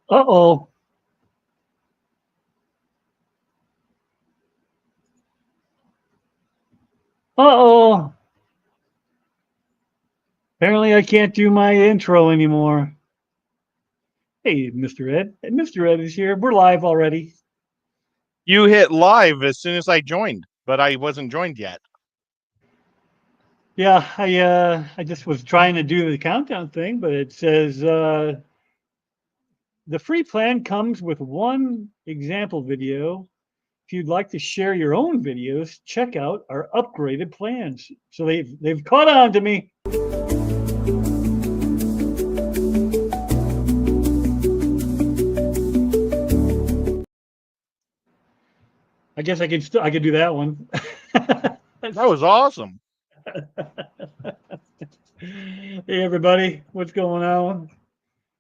Uh-oh. Uh-oh. Apparently I can't do my intro anymore. Hey, Mr. Ed. Mr. Ed is here. We're live already. You hit live as soon as I joined, but I wasn't joined yet. Yeah, I just was trying to do the countdown thing, but it says the free plan comes with one example video. If you'd like to share your own videos, check out our upgraded plans. So they've caught on to me. I guess I could do that one. That was awesome. Hey everybody, what's going on?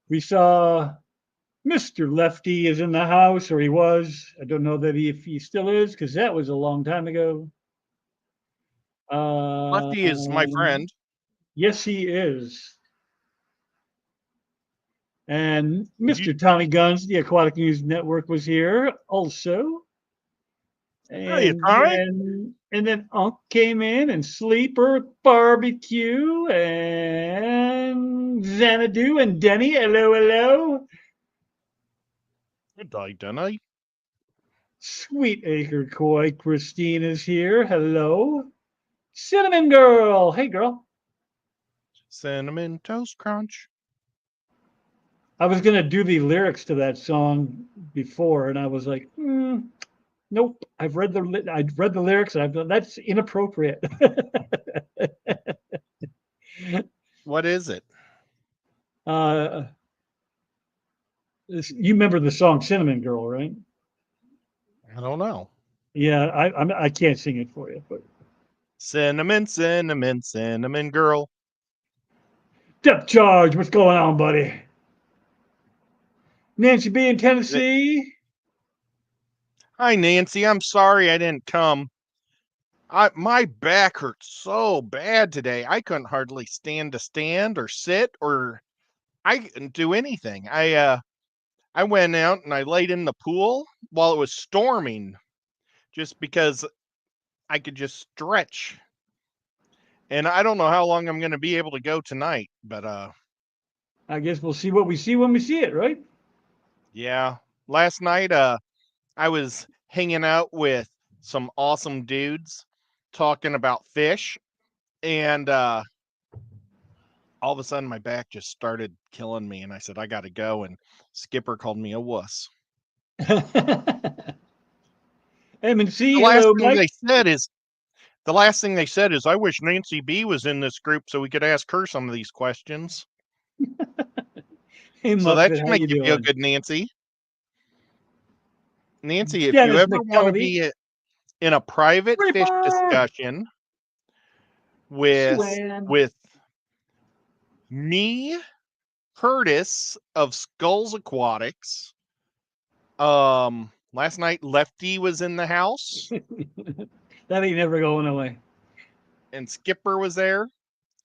We saw Mr. Lefty is in the house, or he was. I don't know that if he still is, because that was a long time ago. Lefty is my Um, friend. yes, he is. And Did you? Mr. Tommy Guns, the Aquatic News Network, was here also. Hey, And Tommy. then Unc came in, and Sleeper Barbecue and Xanadu and Denny. Hello, hello. Good day, Denny. Sweet Acre Koi Christine is here. Hello. Cinnamon Girl. Hey, girl. Cinnamon Toast Crunch. I was going to do the lyrics to that song before, and I was like, nope. I've read the lyrics, and I've done that's inappropriate. What is it? uh, you remember the song Cinnamon Girl, right? I don't know. Yeah, I can't sing it for you, but Cinnamon, cinnamon, cinnamon girl. depth charge. What's going on, buddy? Nancy B in Tennessee. Hi, Nancy. I'm sorry I didn't come. My back hurts so bad today. I couldn't hardly stand or sit or I couldn't do anything. I went out and I laid in the pool while it was storming just because I could just stretch. And I don't know how long I'm going to be able to go tonight, but I guess we'll see what we see when we see it, right? yeah. Last night I was hanging out with some awesome dudes talking about fish and all of a sudden my back just started killing me and I said I got to go and Skipper called me a wuss. M&C, The last hello, thing Mike. they said is The last thing they said is, I wish Nancy B was in this group so we could ask her some of these questions. Hey, So that Muffet, should how make you you feel doing? good, Nancy. Nancy, if you Dennis ever want to McKelvey. be in a private fish Reaper. discussion with Swan. with me, Curtis of Skulls Aquatics. Last night Lefty was in the house That ain't never going away. and Skipper was there,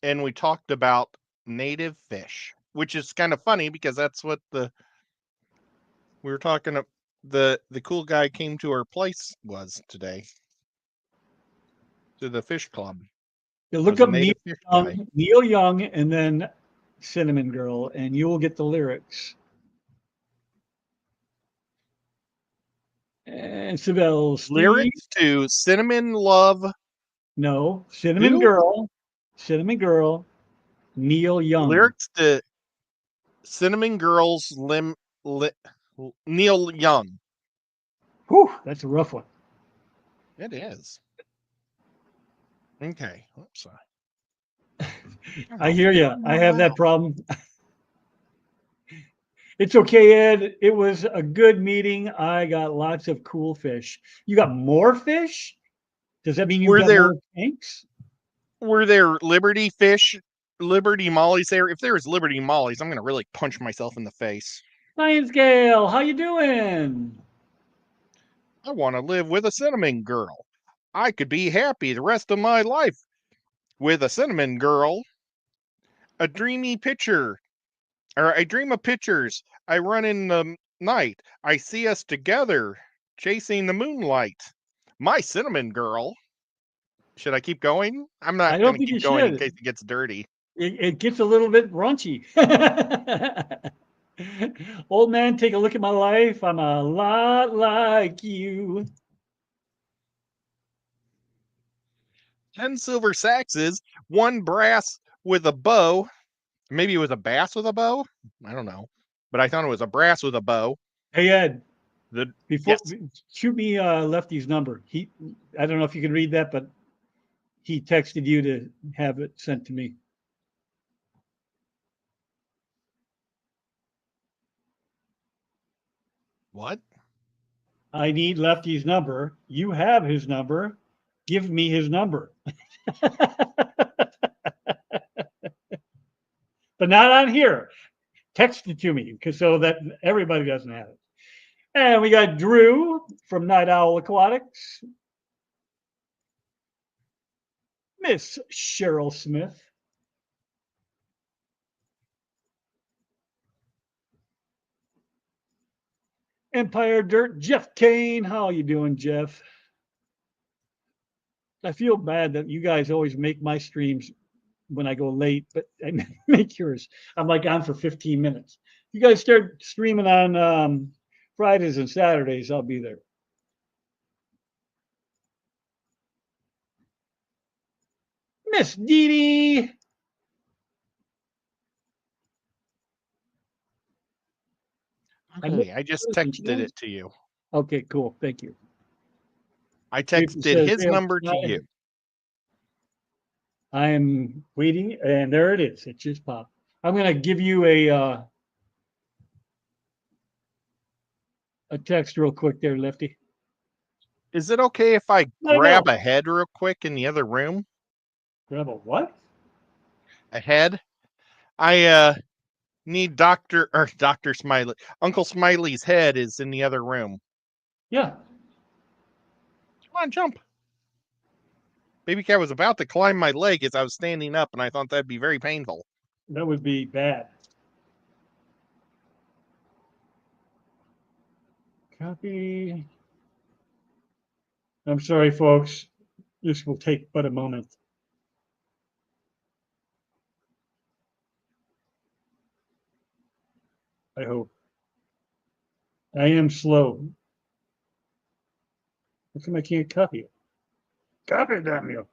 and we talked about native fish, which is kind of funny because that's what we were talking the cool guy came to our place was today to the fish club You look was a up Neil native fish guy. Young, Neil Young, and then Cinnamon Girl, and you will get the lyrics. And Sibel Steve. Lyrics to Cinnamon Love No, Cinnamon who? Girl. Cinnamon Girl. Neil Young. Lyrics to Cinnamon Girls li, Neil Young. Whew, that's a rough one. It is. Okay. Oops. I hear you. I have that problem. It's okay, Ed. It was a good meeting. I got lots of cool fish. You got more fish? Does that mean you've Were got there more tanks? were there Liberty fish, Liberty Mollies there? If there was Liberty Mollies, I'm gonna really punch myself in the face. Science Gale, how you doing? I want to live with a cinnamon girl. I could be happy the rest of my life with a cinnamon girl. A dreamy picture Or I dream of pictures. I run in the night. I see us together, chasing the moonlight. My cinnamon girl. Should I keep going? I'm I not don't going to think you keep going in should. case it gets dirty. It gets a little bit raunchy. Old man, take a look at my life. I'm a lot like you. 10 silver saxes, 1 brass with a bow. Maybe it was a bass with a bow. I don't know, but I thought it was a brass with a bow. Hey Ed, The before yes, shoot me Lefty's number. I don't know if you can read that, but he texted you to have it sent to me. what? I need Lefty's number. You have his number. Give me his number. But not on here. Text it to me because so that everybody doesn't have it. And we got Drew from Night Owl Aquatics, Miss Cheryl Smith, Empire Dirt, Jeff Kane. How you doing, Jeff? I feel bad that you guys always make my streams when I go late, but I make yours. I'm like on for 15 minutes. You guys start streaming on Fridays and Saturdays, I'll be there. Miss Dee Dee. Okay, I just texted it to you. Okay, cool. Thank you. I April texted says, his number to you. I am waiting, and there it is. It just popped. I'm going to give you a text real quick there, Lefty. Is it okay if I Let it go. grab a head real quick in the other room? Grab a what? A head? I need Dr. Smiley. Uncle Smiley's head is in the other room. Yeah. Come on, jump. Baby cat was about to climb my leg as I was standing up, and I thought that'd be very painful. That would be bad. Copy. I'm sorry, folks. This will take but a moment. I hope. I am slow. How come I can't copy it? Copy it, damn you.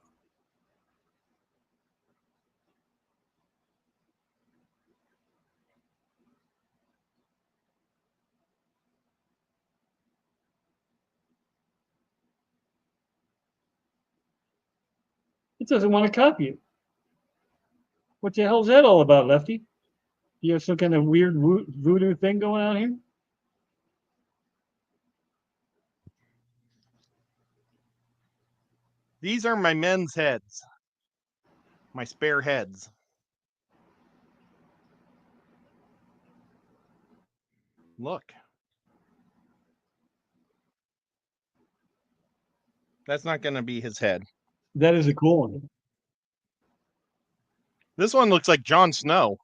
It doesn't want to copy it. What the hell is that all about, Lefty? You have some kind of weird voodoo thing going on here? These are my men's heads. My spare heads. Look. That's not going to be his head. That is a cool one. This one looks like Jon Snow.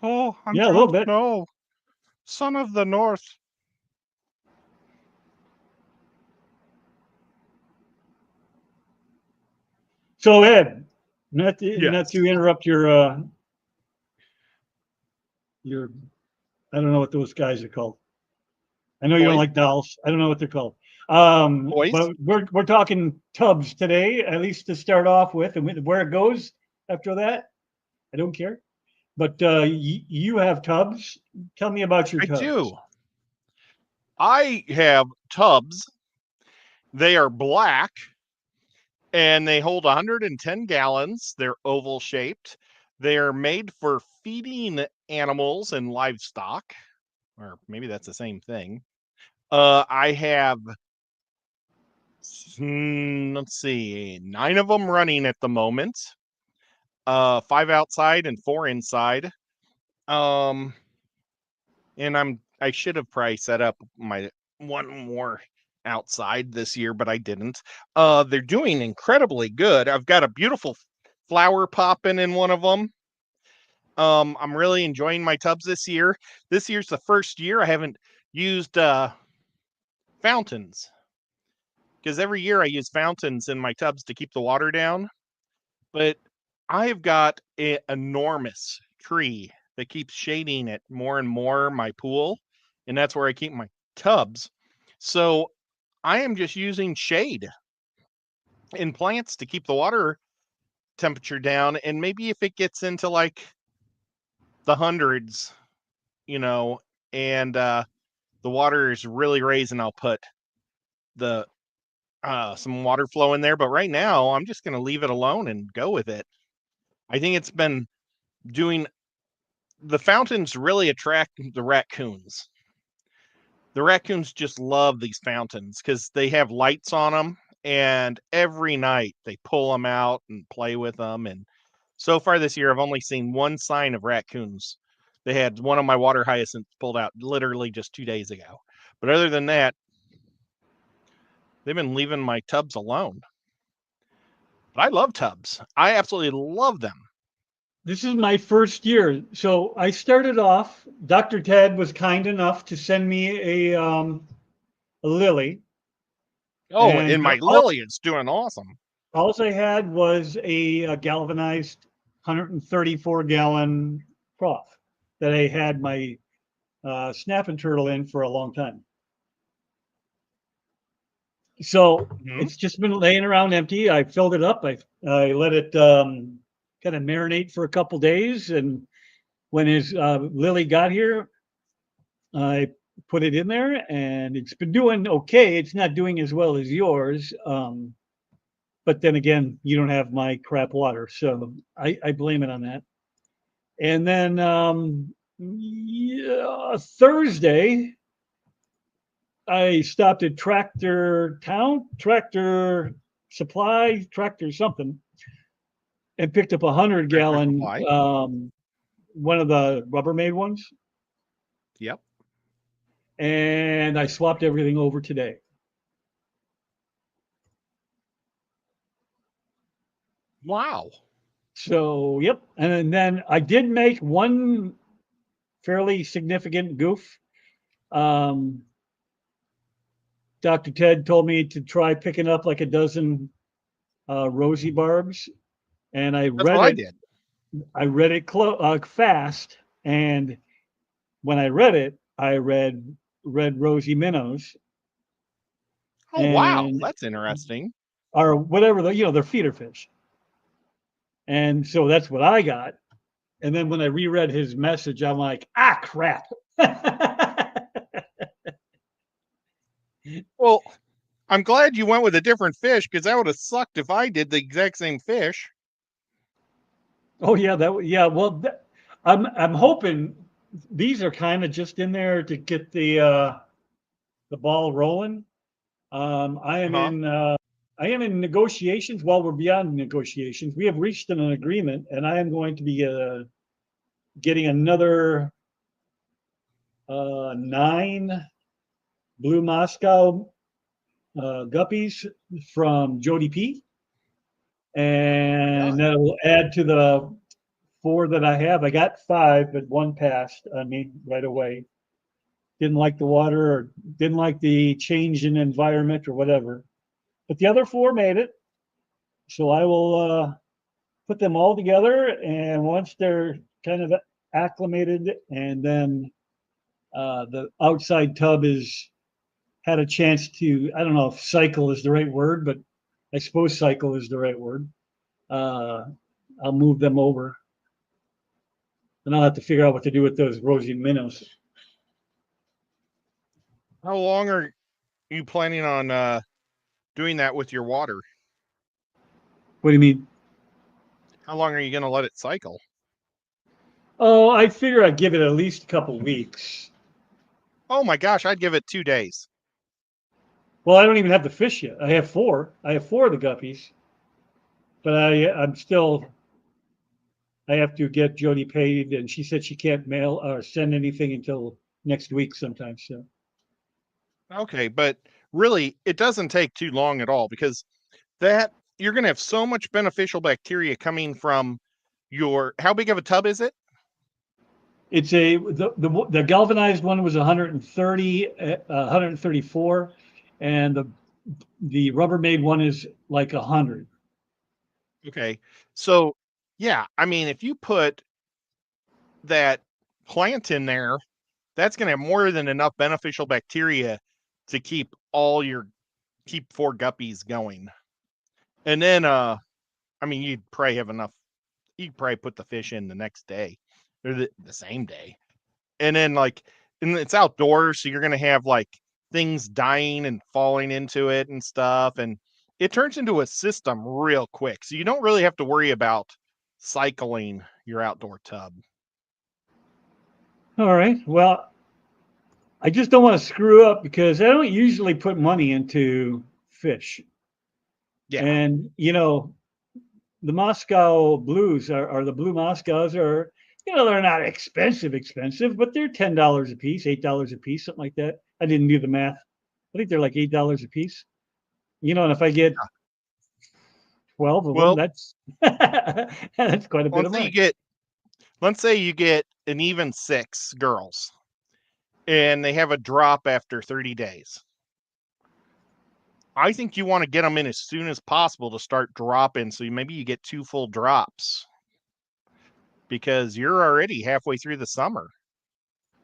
Oh, I'm Yeah, a little Jon bit. Snow, son of the North. So Ed, not Yes. to interrupt your I don't know what those guys are called. I know you don't Boys. like dolls. I don't know what they're called. Boys. But we're talking tubs today, at least to start off with, and where it goes after that, I don't care. But you have tubs. Tell me about your I tubs. do. I have tubs. They are black and they hold 110 gallons. They're oval shaped. They are made for feeding animals and livestock, or maybe that's the same thing. I have, let's see, 9 of them running at the moment. 5 outside and 4 inside. And I should have probably set up my one more outside this year, but I didn't. They're doing incredibly good. I've got a beautiful flower popping in one of them. I'm really enjoying my tubs this year. This year's the first year I haven't used fountains, because every year I use fountains in my tubs to keep the water down. But I have got an enormous tree that keeps shading it more and more my pool, and that's where I keep my tubs. So I am just using shade in plants to keep the water temperature down. And maybe if it gets into like the hundreds, you know, and the water is really raising, I'll put the some water flow in there. But right now, I'm just going to leave it alone and go with it. I think it's been doing the fountains really attract the raccoons. The raccoons just love these fountains because they have lights on them, and every night they pull them out and play with them. And so far this year, I've only seen one sign of raccoons. They had one of my water hyacinths pulled out literally just 2 days ago. But other than that, they've been leaving my tubs alone. But I love tubs. I absolutely love them. This is my first year. So I started off, Dr. Ted was kind enough to send me a lily. Oh, And and my lily is doing awesome. all I had was a galvanized 134-gallon trough that I had my snapping turtle in for a long time. So it's just been laying around empty. I filled it up. I let it kind of marinate for a couple days, and when his lily got here, I put it in there, and it's been doing okay. It's not doing as well as yours, but then again, you don't have my crap water, so I blame it on that. And then yeah, Thursday, I stopped at Tractor Town, Tractor Supply, Tractor something, and picked up a 100-gallon, Supply. one of the Rubbermaid ones, Yep. and I swapped everything over today. Wow. So, yep. And then I did make one fairly significant goof. Um, Dr. Ted told me to try picking up like a dozen rosy barbs, and I That's read what I it. did. I read it fast, and when I read it, I read red rosy minnows Oh, wow. and That's interesting. or whatever they're feeder fish, and so that's what I got. And then when I reread his message, I'm like, ah, crap. Well, I'm glad you went with a different fish, because that would have sucked if I did the exact same fish. Oh yeah, yeah. Well, I'm hoping these are kind of just in there to get the ball rolling. Um, I am Huh? in uh, I am in negotiations. Well, we're beyond negotiations. We have reached an agreement, and I am going to be getting another 9 blue Moscow guppies from Jody P. And Really? that will add to the 4 that I have. I got 5, but one passed on me right away. Didn't like the water or didn't like the change in environment or whatever. But the other 4 made it. So I will put them all together. And once they're kind of acclimated, and then the outside tub is had a chance to, I don't know if cycle is the right word, but I suppose cycle is the right word. Uh, I'll move them over. And I'll have to figure out what to do with those rosy minnows. How long are you planning on doing that with your water? What do you mean? How long are you going to let it cycle? Oh, I figure I'd give it at least a couple weeks. Oh my gosh, I'd give it 2 days. Well, I don't even have the fish yet. I have 4. I have 4 of the guppies, but I'm still. I have to get Jody paid, and she said she can't mail or send anything until next week sometime. So Okay, but really, it doesn't take too long at all, because that you're going to have so much beneficial bacteria coming from your. How big of a tub is it? It's the galvanized one was 130, 134, and the Rubbermaid one is like 100. Okay. So, yeah, I mean, if you put that plant in there, that's going to have more than enough beneficial bacteria to keep 4 guppies going. And then, I mean, you'd probably have enough. You'd probably put the fish in the next day or the same day. And then, and it's outdoors, so you're going to have like things dying and falling into it and stuff. And it turns into a system real quick. So you don't really have to worry about cycling your outdoor tub. All right. Well, I just don't want to screw up because I don't usually put money into fish. Yeah. And, the Moscow blues are the blue Moscows are, they're not expensive, but they're $10 a piece, $8 a piece, something like that. I didn't do the math. I think they're like $8 a piece. And if I get 12 of them, Well, that's that's quite a bit of money. let's say you get an even 6 girls and they have a drop after 30 days. I think you want to get them in as soon as possible to start dropping. So maybe you get 2 full drops because you're already halfway through the summer.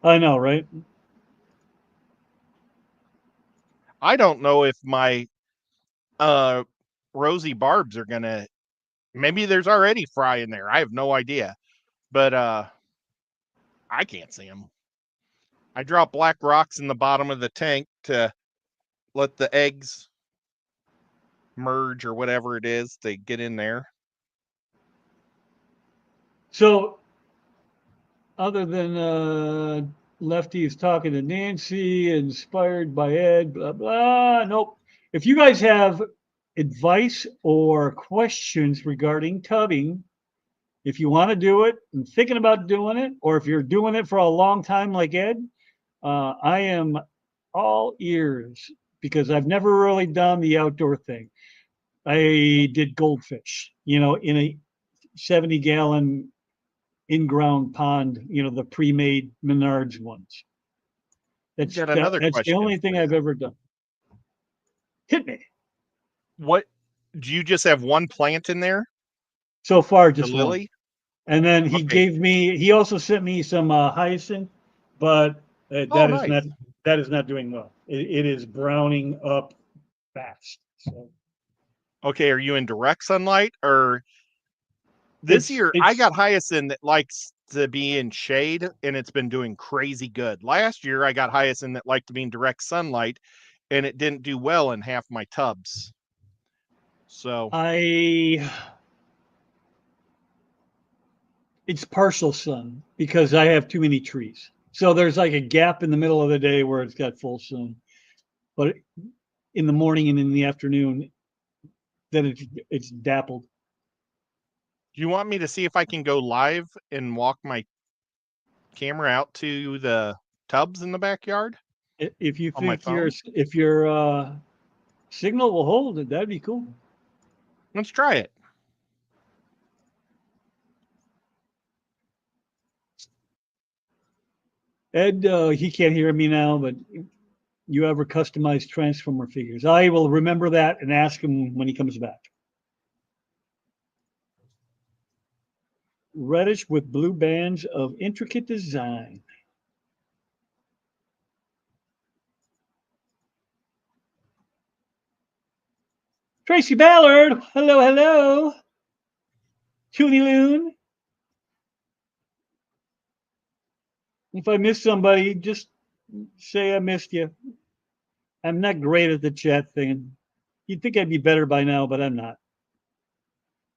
I know, right? I don't know if my rosy barbs are going to, maybe there's already fry in there. I have no idea, but I can't see them. I drop black rocks in the bottom of the tank to let the eggs merge or whatever it is they get in there. So, other than Lefty is talking to Nancy, inspired by Ed, blah blah. Nope. If you guys have advice or questions regarding tubbing, if you want to do it and thinking about doing it, or if you're doing it for a long time like Ed, I am all ears because I've never really done the outdoor thing. I did goldfish, in a 70-gallon in-ground pond, the pre-made Menards ones. That's Got that, another that's the question only thing for I've you. ever done. Hit me. What do you just have one plant in there? So far, The just one. lily? And then Okay. he also sent me some hyacinth, but Oh, nice. that is not doing well. It is browning up fast. So Okay, are you in direct sunlight or this it's year I it's got hyacinth that likes to be in shade and it's been doing crazy good. Last year I got hyacinth that liked to be in direct sunlight and it didn't do well in half my tubs. So, it's partial sun because I have too many trees. So there's like a gap in the middle of the day where it's got full sun, but in the morning and in the afternoon, then it's dappled. do you want me to see if I can go live and walk my camera out to the tubs in the backyard If you on my think phone? your signal will hold it, that'd be cool. Let's try it. Ed, he can't hear me now, but you ever customize transformer figures? I will remember that and ask him when he comes back. Reddish with blue bands of intricate design. Tracy Ballard, hello, hello. Toonie Loon. If I miss somebody, just say I missed you. I'm not great at the chat thing. You'd think I'd be better by now, but I'm not.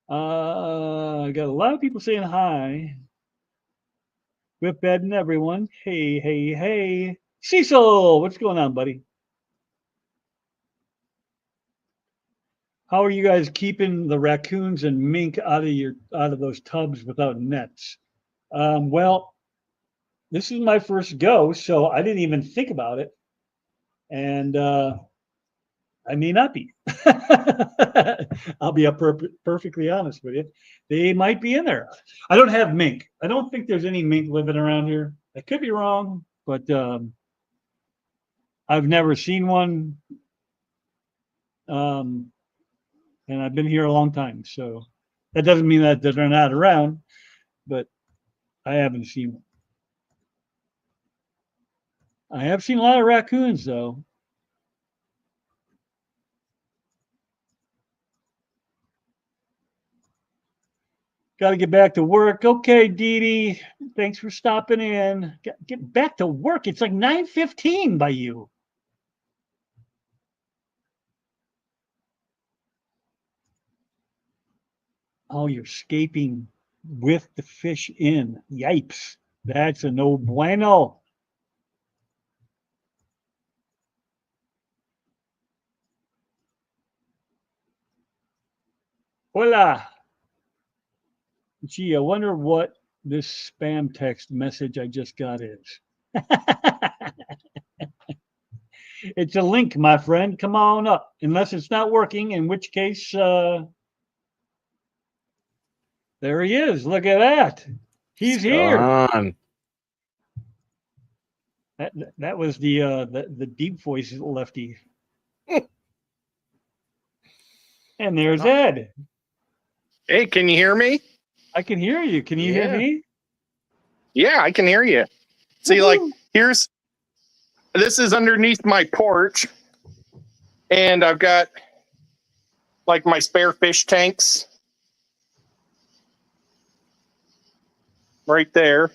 I got a lot of people saying hi. Whip Ed and everyone. Hey, hey, hey. Cecil, what's going on, buddy? How are you guys keeping the raccoons and mink out of those tubs without nets? Well, this is my first go, so I didn't even think about it. And I may not be. I'll be perfectly honest with you. They might be in there. I don't have mink. I don't think there's any mink living around here. I could be wrong, but I've never seen one. And I've been here a long time, so that doesn't mean that they're not around, but I haven't seen one. I have seen a lot of raccoons, though. Got to get back to work. Okay, Dee Dee, thanks for stopping in. Get back to work. It's like 9:15 by you. Oh, you're escaping with the fish in. Yipes. That's a no bueno. Hola. Gee, I wonder what this spam text message I just got is. It's a link, my friend. Come on up. Unless it's not working, in which case, there he is. Look at that. He's here. On. That was the deep voice lefty. And there's Ed. Hey, can you hear me? I can hear you. Can you hear Yeah. me? Yeah, I can hear you. See, like, this is underneath my porch, and I've got like my spare fish tanks right there.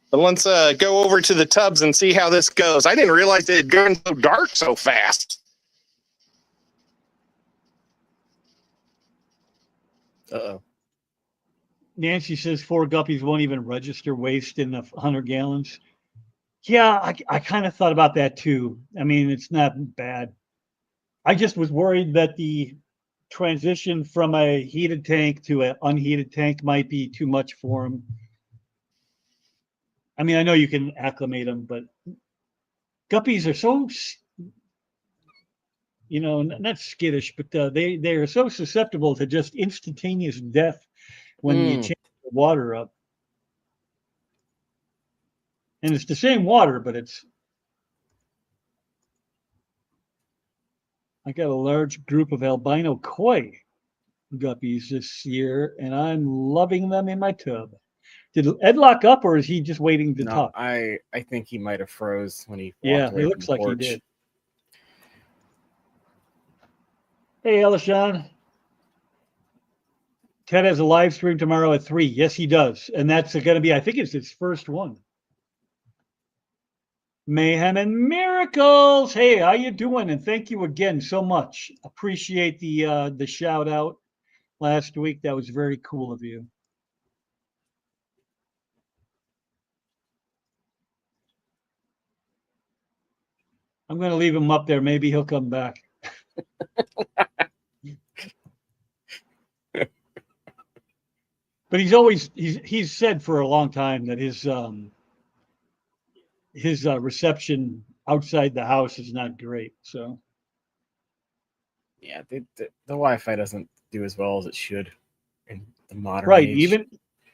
But let's go over to the tubs and see how this goes. I didn't realize it had gone so dark so fast. Uh-oh. Nancy says 4 guppies won't even register waste in the 100 gallons. Yeah, I kind of thought about that too. I mean, it's not bad. I just was worried that the transition from a heated tank to an unheated tank might be too much for them. I mean, I know you can acclimate them, but guppies are so, not skittish, but they are so susceptible to just instantaneous death when you change the water up. And it's the same water, but I got a large group of albino koi guppies this year, and I'm loving them in my tub. Did Ed lock up, or is he just waiting to talk? I think he might have froze when he walked Yeah, away it from looks the like he porch. did. Hey, Elishan. Ted has a live stream tomorrow at 3. Yes, he does. And that's going to be, I think it's his first one. Mayhem and Miracles. Hey, how you doing? And thank you again so much. Appreciate the shout out last week. That was very cool of you. I'm going to leave him up there. Maybe he'll come back. But he's said for a long time that his reception outside the house is not great. So Yeah, the Wi-Fi doesn't do as well as it should in the modern right, age.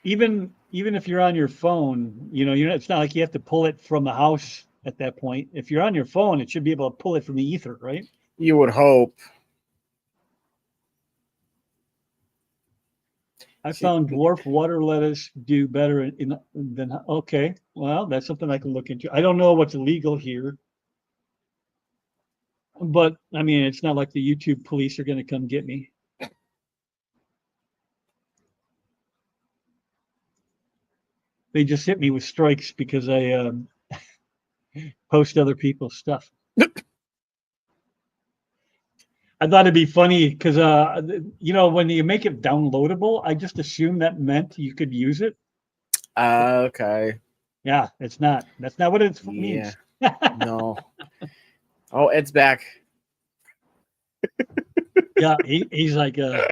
even if you're on your phone, it's not like you have to pull it from the house at that point. If you're on your phone, it should be able to pull it from the ether, right? You would hope. I found dwarf water lettuce do better than okay. Well, that's something I can look into. I don't know what's illegal here, but I mean, it's not like the YouTube police are going to come get me. They just hit me with strikes because I post other people's stuff. I thought it'd be funny because, when you make it downloadable, I just assumed that meant you could use it. Okay. Yeah, it's not. That's not what it means. No. Oh, Ed's back. Yeah, he's like, well,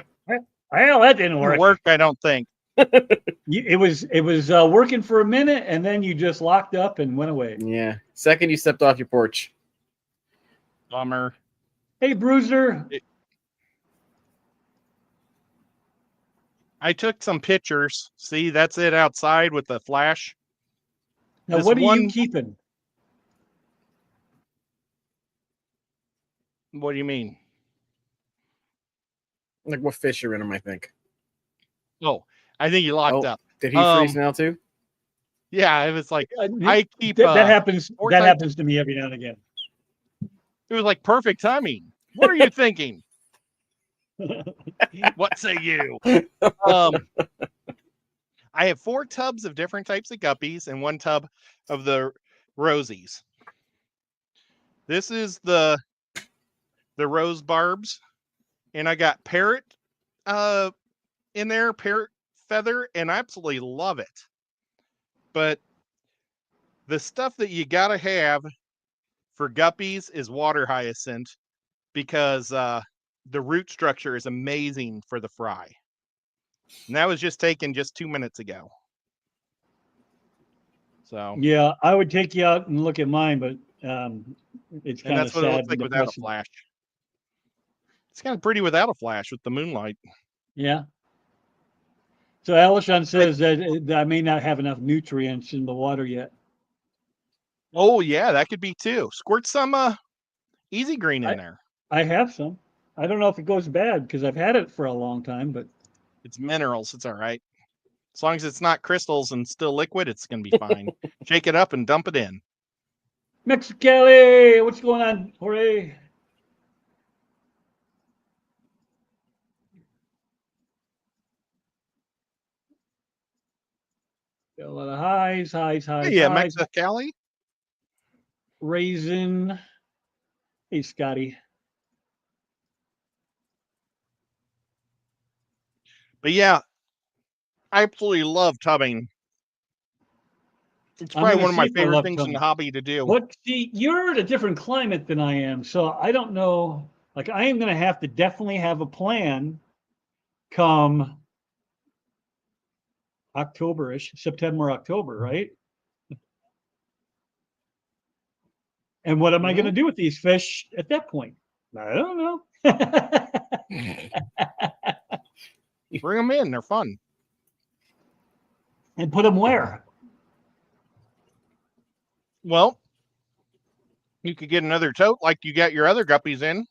that didn't work. I don't think. It was working for a minute, and then you just locked up and went away. Yeah. Second you stepped off your porch. Bummer. Hey, Bruiser. I took some pictures. See, that's it outside with the flash. Now, This what are you one- keeping? What do you mean? Like what fish are in them, I think. Oh, I think you locked Oh, up. did he freeze now too? Yeah, it was like Uh, I keep that happens. four That types- happens to me every now and again. It was like perfect timing. What are you thinking? What say you? I have 4 tubs of different types of guppies and 1 tub of the rosies. This is the rose barbs, and I got parrot in there, parrot feather, and I absolutely love it. But the stuff that you gotta have for guppies is water hyacinth, because the root structure is amazing for the fry. And that was just taken just 2 minutes ago. So Yeah, I would take you out and look at mine, but it's and kind of that's what it sad. looks like and without a depressing. flash. It's kind of pretty without a flash with the moonlight. Yeah. So Alishon says that I may not have enough nutrients in the water yet. Oh yeah, that could be too. Squirt some easy green in there. I have some. I don't know if it goes bad because I've had it for a long time, but It's minerals. It's all right. As long as it's not crystals and still liquid, it's gonna be fine. Shake it up and dump it in. Mexicali, what's going on? Hooray. Got a lot of highs. Hey, yeah, highs. Mexicali. Raisin. Hey, Scotty. But yeah, I absolutely love tubbing. It's I'm probably gonna one of see my if I favorite love things in tubbing. the hobby to do. But see, you're in a different climate than I am, so I don't know. Like, I am going to have to definitely have a plan come October-ish, September, October, right? And what am I going to do with these fish at that point? I don't know. Bring them in; they're fun. And put them where? Well, you could get another tote like you got your other guppies in.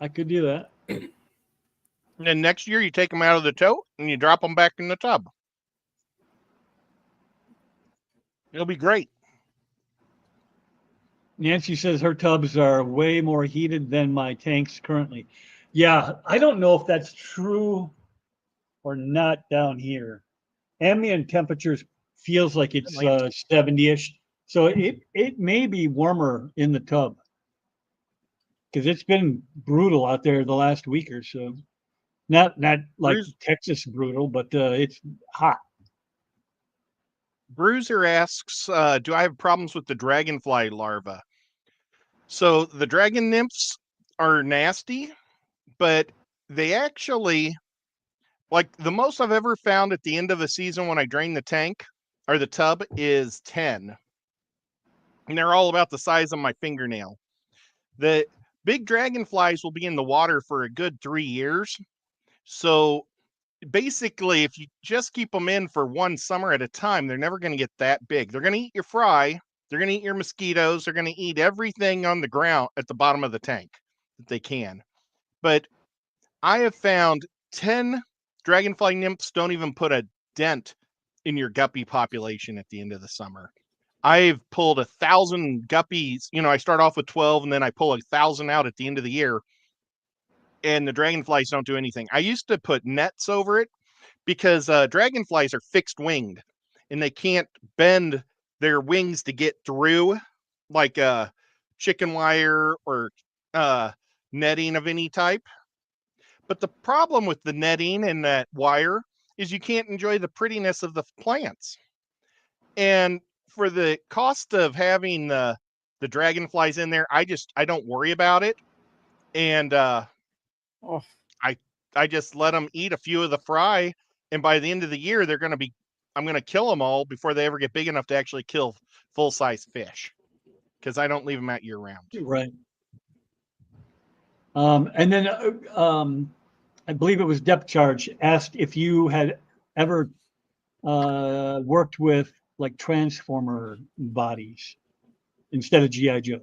I could do that. And then next year you take them out of the tote and you drop them back in the tub. It'll be great. Nancy says her tubs are way more heated than my tanks currently. Yeah, I don't know if that's true or not down here. Ambient temperatures feels like it's 70-ish. So it may be warmer in the tub because it's been brutal out there the last week or so. Not like Texas brutal, but it's hot. Bruiser asks, do I have problems with the dragonfly larva? So the dragon nymphs are nasty, but they actually, like, the most I've ever found at the end of a season when I drain the tank or the tub is 10. And they're all about the size of my fingernail. The big dragonflies will be in the water for a good 3 years. So basically, if you just keep them in for one summer at a time, they're never going to get that big. They're going to eat your fry. They're going to eat your mosquitoes. They're going to eat everything on the ground at the bottom of the tank that they can. But I have found 10 dragonfly nymphs don't even put a dent in your guppy population at the end of the summer. I've pulled 1,000 guppies. You know, I start off with 12 and then I pull 1,000 out at the end of the year. And the dragonflies don't do anything. I used to put nets over it because dragonflies are fixed winged and they can't bend their wings to get through like chicken wire or netting of any type. But the problem with the netting and that wire is you can't enjoy the prettiness of the plants. And for the cost of having the dragonflies in there, I don't worry about it. And I just let them eat a few of the fry, and by the end of the year, I'm going to kill them all before they ever get big enough to actually kill full-size fish, because I don't leave them out year round. Right. And then I believe it was Depth Charge asked if you had ever worked with like Transformer bodies instead of GI Joe.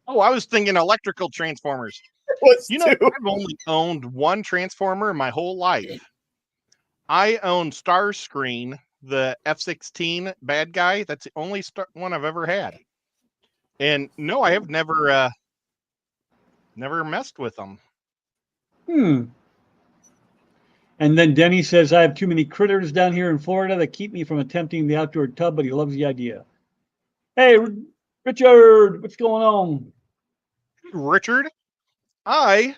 Oh, I was thinking electrical transformers. What's You know, two? I've only owned one transformer in my whole life. I own Starscream, the F-16 bad guy. That's the only one I've ever had. And no, I have never messed with them. And then Denny says, I have too many critters down here in Florida that keep me from attempting the outdoor tub, but he loves the idea. Hey, Richard, what's going on? Richard, I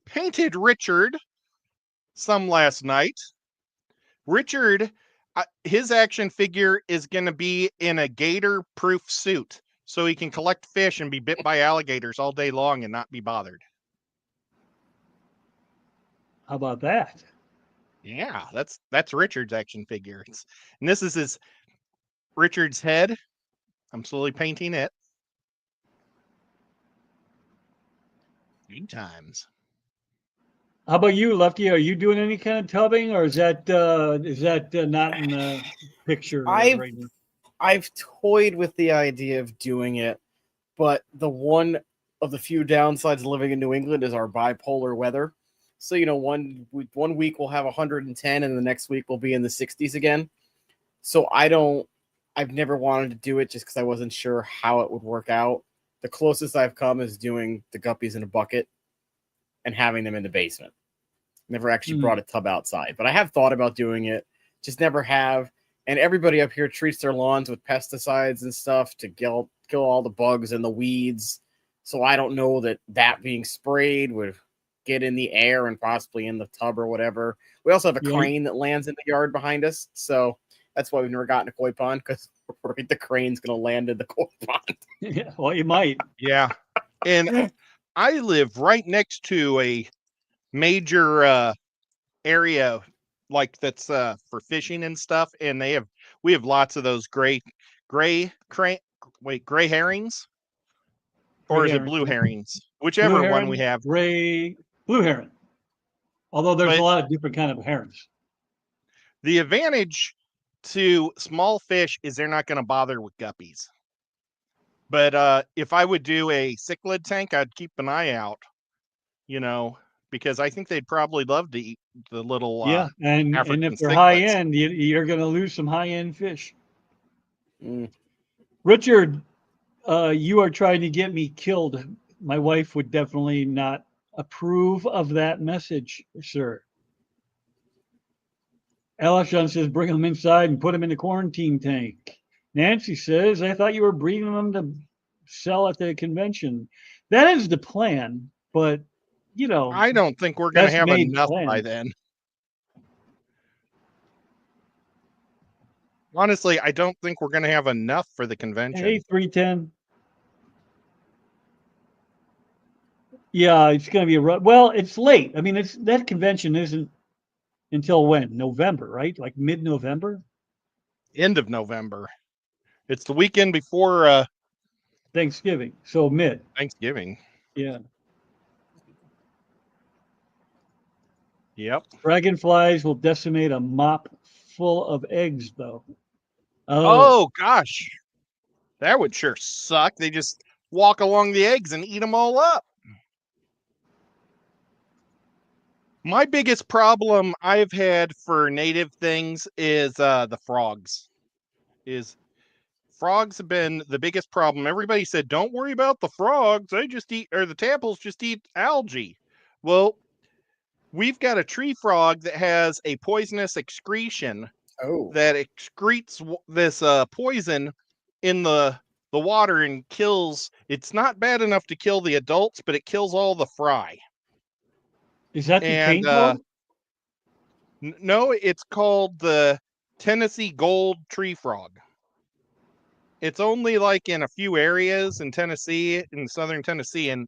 painted Richard some last night. Richard, his action figure is going to be in a gator-proof suit, so he can collect fish and be bit by alligators all day long and not be bothered. How about that? Yeah, that's Richard's action figure. And this is Richard's head. I'm slowly painting it. Good times. How about you, Lefty? Are you doing any kind of tubbing, or is that not in the picture right now? I've toyed with the idea of doing it, but the one of the few downsides of living in New England is our bipolar weather. So, you know, one week we'll have 110 and the next week we'll be in the 60s again. So I've never wanted to do it just because I wasn't sure how it would work out. The closest I've come is doing the guppies in a bucket and having them in the basement. Never actually brought a tub outside, but I have thought about doing it, just never have. And everybody up here treats their lawns with pesticides and stuff to kill all the bugs and the weeds. So I don't know that being sprayed would get in the air and possibly in the tub or whatever. We also have a crane that lands in the yard behind us. So that's why we've never gotten a koi pond, because we're worried the crane's going to land in the koi pond. Yeah, well, you might. Yeah. And I live right next to a major area like that's for fishing and stuff, and we have lots of those gray herrings, or is it blue herrings? Whichever Blue heron, one we have. Blue heron. Although there's a lot of different kind of herons. The advantage to small fish is they're not going to bother with guppies. But if I would do a cichlid tank, I'd keep an eye out, you know, because I think they'd probably love to eat the little and if they're high end, you're going to lose some high end fish. Richard, you are trying to get me killed. My wife would definitely not approve of that message, sir. Alashon says, bring them inside and put them in the quarantine tank. Nancy says, I thought you were breeding them to sell at the convention. That is the plan, but, you know. I don't think we're going to have enough by then. Honestly, I don't think we're going to have enough for the convention. Hey, 310. Yeah, it's going to be well, it's late. I mean, that convention isn't until when? November, right? Like mid-November? End of November. It's the weekend before Thanksgiving. So mid. Thanksgiving. Yeah. Yep. Dragonflies will decimate a mop full of eggs, though. Oh gosh. That would sure suck. They just walk along the eggs and eat them all up. My biggest problem I've had for native things is the frogs. Frogs have been the biggest problem. Everybody said, don't worry about the frogs. They just eat, or the tadpoles just eat algae. Well, we've got a tree frog that has a poisonous excretion that excretes this poison in the water and kills. It's not bad enough to kill the adults, but it kills all the fry. Is that the paint frog? No, it's called the Tennessee gold tree frog. It's only like in a few areas in Tennessee, in southern Tennessee, and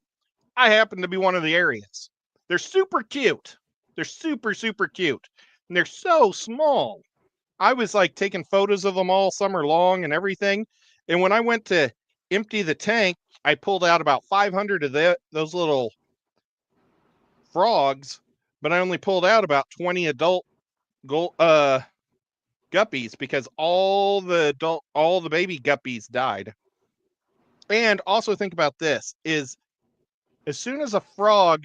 I happen to be one of the areas. They're super cute. They're super, super cute. And they're so small. I was like taking photos of them all summer long and everything. And when I went to empty the tank, I pulled out about 500 of those little frogs, but I only pulled out about 20 adult guppies because all the baby guppies died. And also think about this is as soon as a frog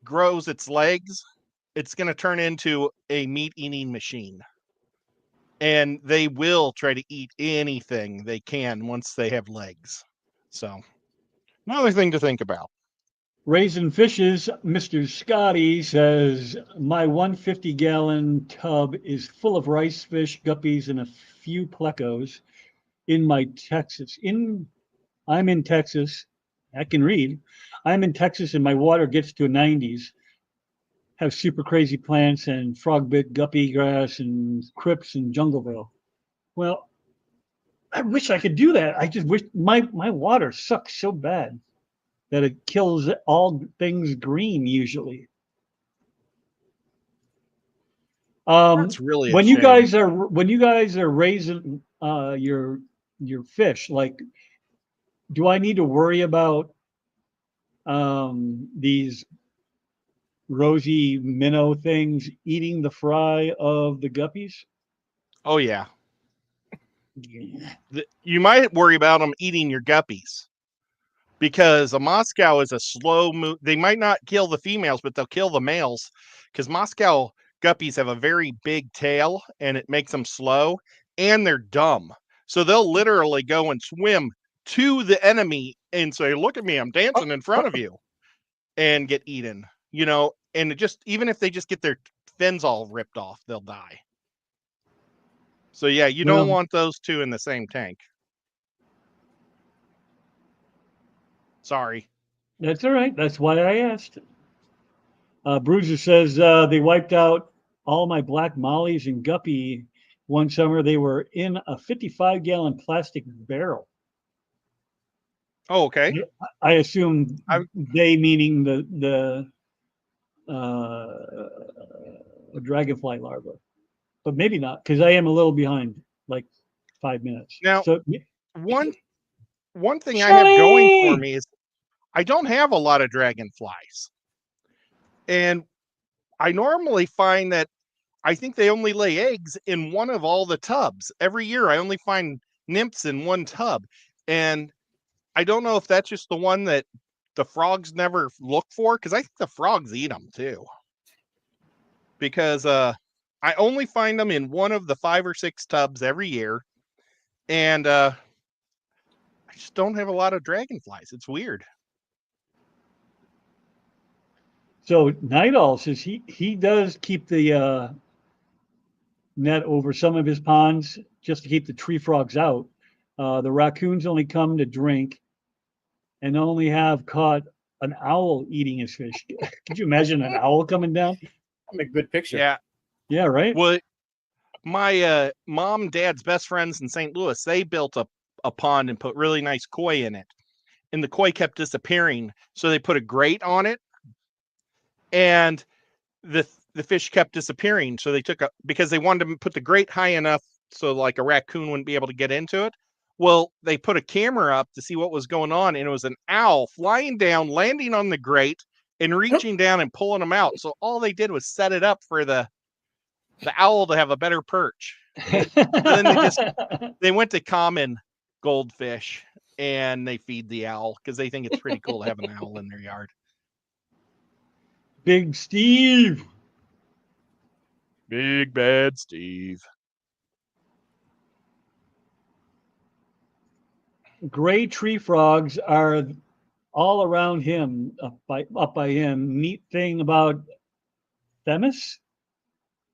grows its legs, it's going to turn into a meat eating machine. And they will try to eat anything they can once they have legs. So another thing to think about. Raisin Fishes, Mr. Scotty says, my 150-gallon tub is full of rice fish, guppies, and a few plecos in my Texas. I'm in Texas. I can read. I'm in Texas and my water gets to 90s. Have super crazy plants and frogbit guppy grass and crips and jungleville. Well, I wish I could do that. I just wish my water sucks so bad that it kills all things green usually. That's really a when you shame. guys are raising your fish, like, do I need to worry about these rosy minnow things eating the fry of the guppies? Oh yeah. You might worry about them eating your guppies because a Moscow is a slow move. They might not kill the females, but they'll kill the males because Moscow guppies have a very big tail and it makes them slow and they're dumb. So they'll literally go and swim to the enemy and say, look at me, I'm dancing in front of you, and get eaten, and it just, even if they just get their fins all ripped off, they'll die. So yeah, you don't want those two in the same tank. Sorry. That's all right. That's why I asked. Bruiser says they wiped out all my black mollies and guppy one summer. They were in a 55-gallon plastic barrel. Oh, okay. I assume they meaning the dragonfly larva, but maybe not because I am a little behind, like 5 minutes. Now, so one thing I have going for me is I don't have a lot of dragonflies, and I normally find that I think they only lay eggs in one of all the tubs. Every year I only find nymphs in one tub, and I don't know if that's just the one that the frogs never look for, because I think the frogs eat them too. Because I only find them in one of the 5 or 6 tubs every year, and I just don't have a lot of dragonflies. It's weird. So Night Owl says he does keep the net over some of his ponds just to keep the tree frogs out. The raccoons only come to drink, and only have caught an owl eating his fish. Could you imagine an owl coming down? Make a good picture. Yeah. Yeah, right. Well, my mom and dad's best friends in St. Louis, they built a pond and put really nice koi in it, and the koi kept disappearing, so they put a grate on it, and the fish kept disappearing. So they because they wanted to put the grate high enough so like a raccoon wouldn't be able to get into it. Well, they put a camera up to see what was going on, and it was an owl flying down, landing on the grate, and reaching down and pulling them out. So all they did was set it up for the owl to have a better perch. Then they went to common goldfish, and they feed the owl because they think it's pretty cool to have an owl in their yard. Big Steve. Big bad Steve. Gray tree frogs are all around him, up by him. Neat thing about them is,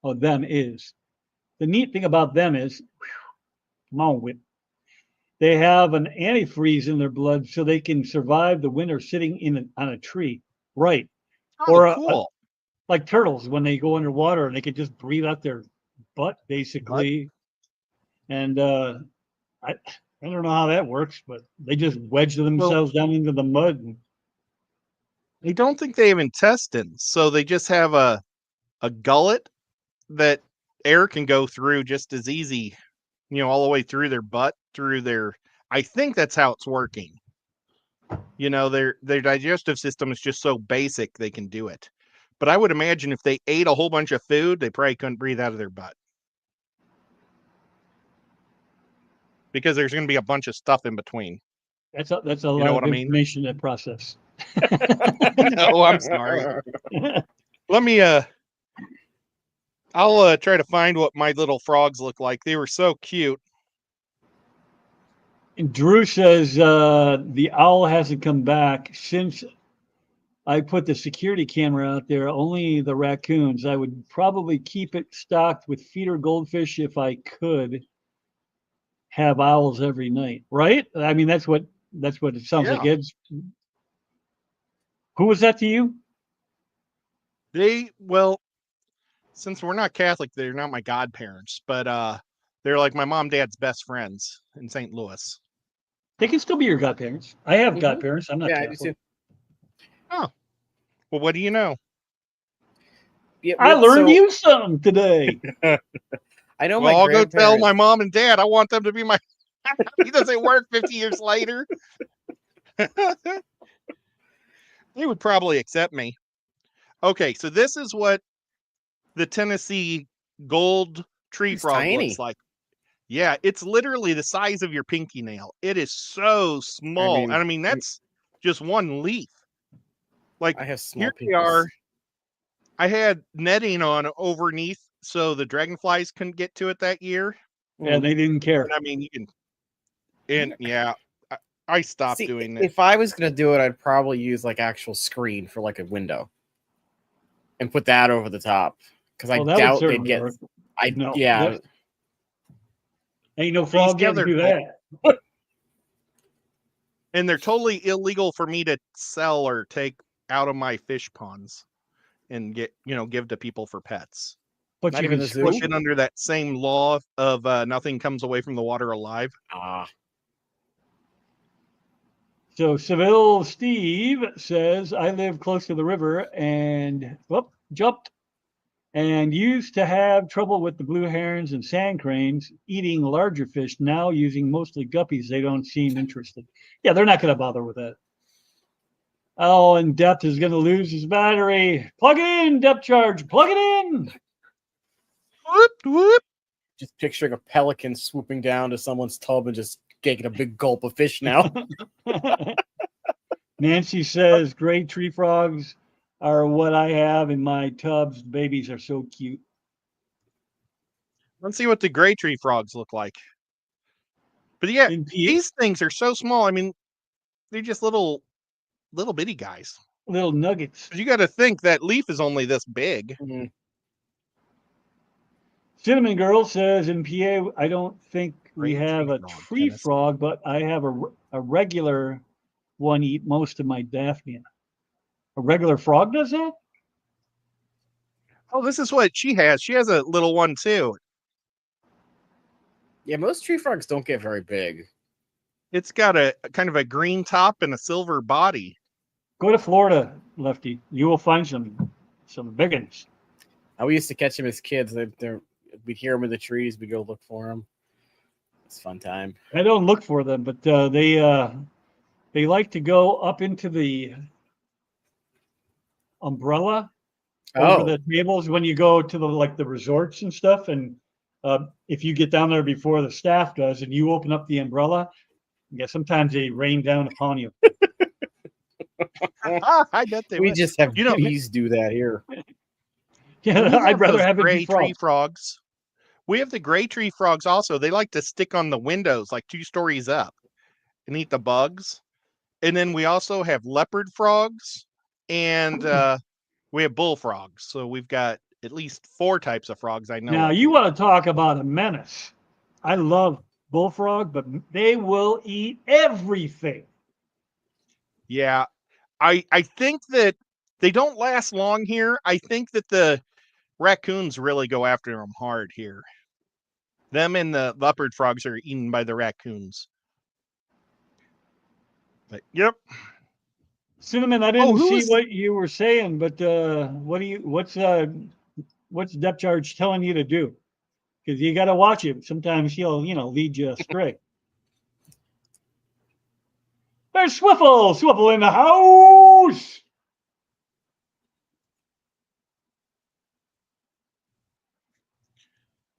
the neat thing about them is, come on, Whip. They have an antifreeze in their blood, so they can survive the winter sitting on a tree. Right. Oh, Or cool. like turtles when they go underwater and they can just breathe out their butt, basically. And I don't know how that works, but they just wedge themselves down into the mud. I don't think they have intestines, so they just have a gullet that air can go through just as easy, all the way through their butt, I think that's how it's working. Their digestive system is just so basic they can do it. But I would imagine if they ate a whole bunch of food, they probably couldn't breathe out of their butt. Because there's going to be a bunch of stuff in between. That's a You lot know of what I mean? information to process. No, I'm sorry. Let me I'll try to find what my little frogs look like. They were so cute. And Drew says the owl hasn't come back since I put the security camera out there. Only the raccoons. I would probably keep it stocked with feeder goldfish if I could have owls every night. Right? I mean, that's what it sounds like. Yeah. It's who was that to you? Well, since we're not Catholic, they're not my godparents, but they're like my mom, dad's best friends in St. Louis. They can still be your godparents. I have Mhm. godparents. I'm not Yeah, I do Catholic. too. Oh, well, what do you know? Yeah, I well, learned so you something today. I know Well, my I'll go tell my grandparents. mom and dad. I want them to be my. He doesn't work 50 years later. They would probably accept me. Okay, so this is what the Tennessee gold tree It's frog tiny. looks like. Yeah, it's literally the size of your pinky nail. It is so small. mean, And I mean, that's just one leaf. Like, I have small here we pinkies. are. I had netting on overneath so the dragonflies couldn't get to it that year. Yeah, they didn't care. And I mean, you can, and yeah, I stopped See, doing it. if I was gonna do it, I'd probably use like actual screen for like a window, and put that over the top because I Well, that would doubt they'd certainly get. work. No, Yeah, ain't no frog Yeah, getting through they're that. And they're totally illegal for me to sell or take out of my fish ponds and give to people for pets. But Not you even can the zoo? squish Push it under that same law of nothing comes away from the water alive. So Seville Steve says, I live close to the river and jumped and used to have trouble with the blue herons and sand cranes eating larger fish. Now using mostly guppies, they don't seem interested. Yeah, they're not going to bother with that. Oh, and Depth is going to lose his battery. Plug it in, Depth Charge. Plug it in. Whoop, whoop. just picturing a pelican swooping down to someone's tub and just taking a big gulp of fish now. Nancy says, gray tree frogs are what I have in my tubs. The babies are so cute. Let's see what the gray tree frogs look like. But yeah, In P- these things are so small. I mean, they're just little bitty guys. little nuggets. But you got to think that leaf is only this big. Mhm. Cinnamon Girl says, in PA, I don't think we Gray have tree a frog, tree Tennessee. frog, but I have a regular one eat most of my Daphnia. A regular frog does that? Oh, this is what she has. She has a little one too. Yeah, most tree frogs don't get very big. It's got a kind of a green top and a silver body. Go to Florida, Lefty. You will find some big ones. We used to catch them as kids. We'd hear them in the trees. We'd go look for them. It's a fun time. I don't look for them, but they like to go up into the umbrella over the tables when you go to the resorts and stuff. And if you get down there before the staff does and you open up the umbrella, yeah, sometimes they rain down upon you. I bet they we would. just have You know- bees do that here. Yeah, We I'd rather those have it gray be tree frogs. frogs. We have the gray tree frogs also. They like to stick on the windows like 2 stories up and eat the bugs. And then we also have leopard frogs and we have bullfrogs. So we've got at least 4 types of frogs I know. Now, of you here. want to talk about a menace. I love bullfrog, but they will eat everything. Yeah. I think that they don't last long here. I think that the raccoons really go after them hard here. Them and the leopard frogs are eaten by the raccoons. But yep. Cinnamon, I didn't who see was- what you were saying, but what's Depth Charge telling you to do? Because you got to watch it. Sometimes he'll, lead you astray. There's Swiffle in the house.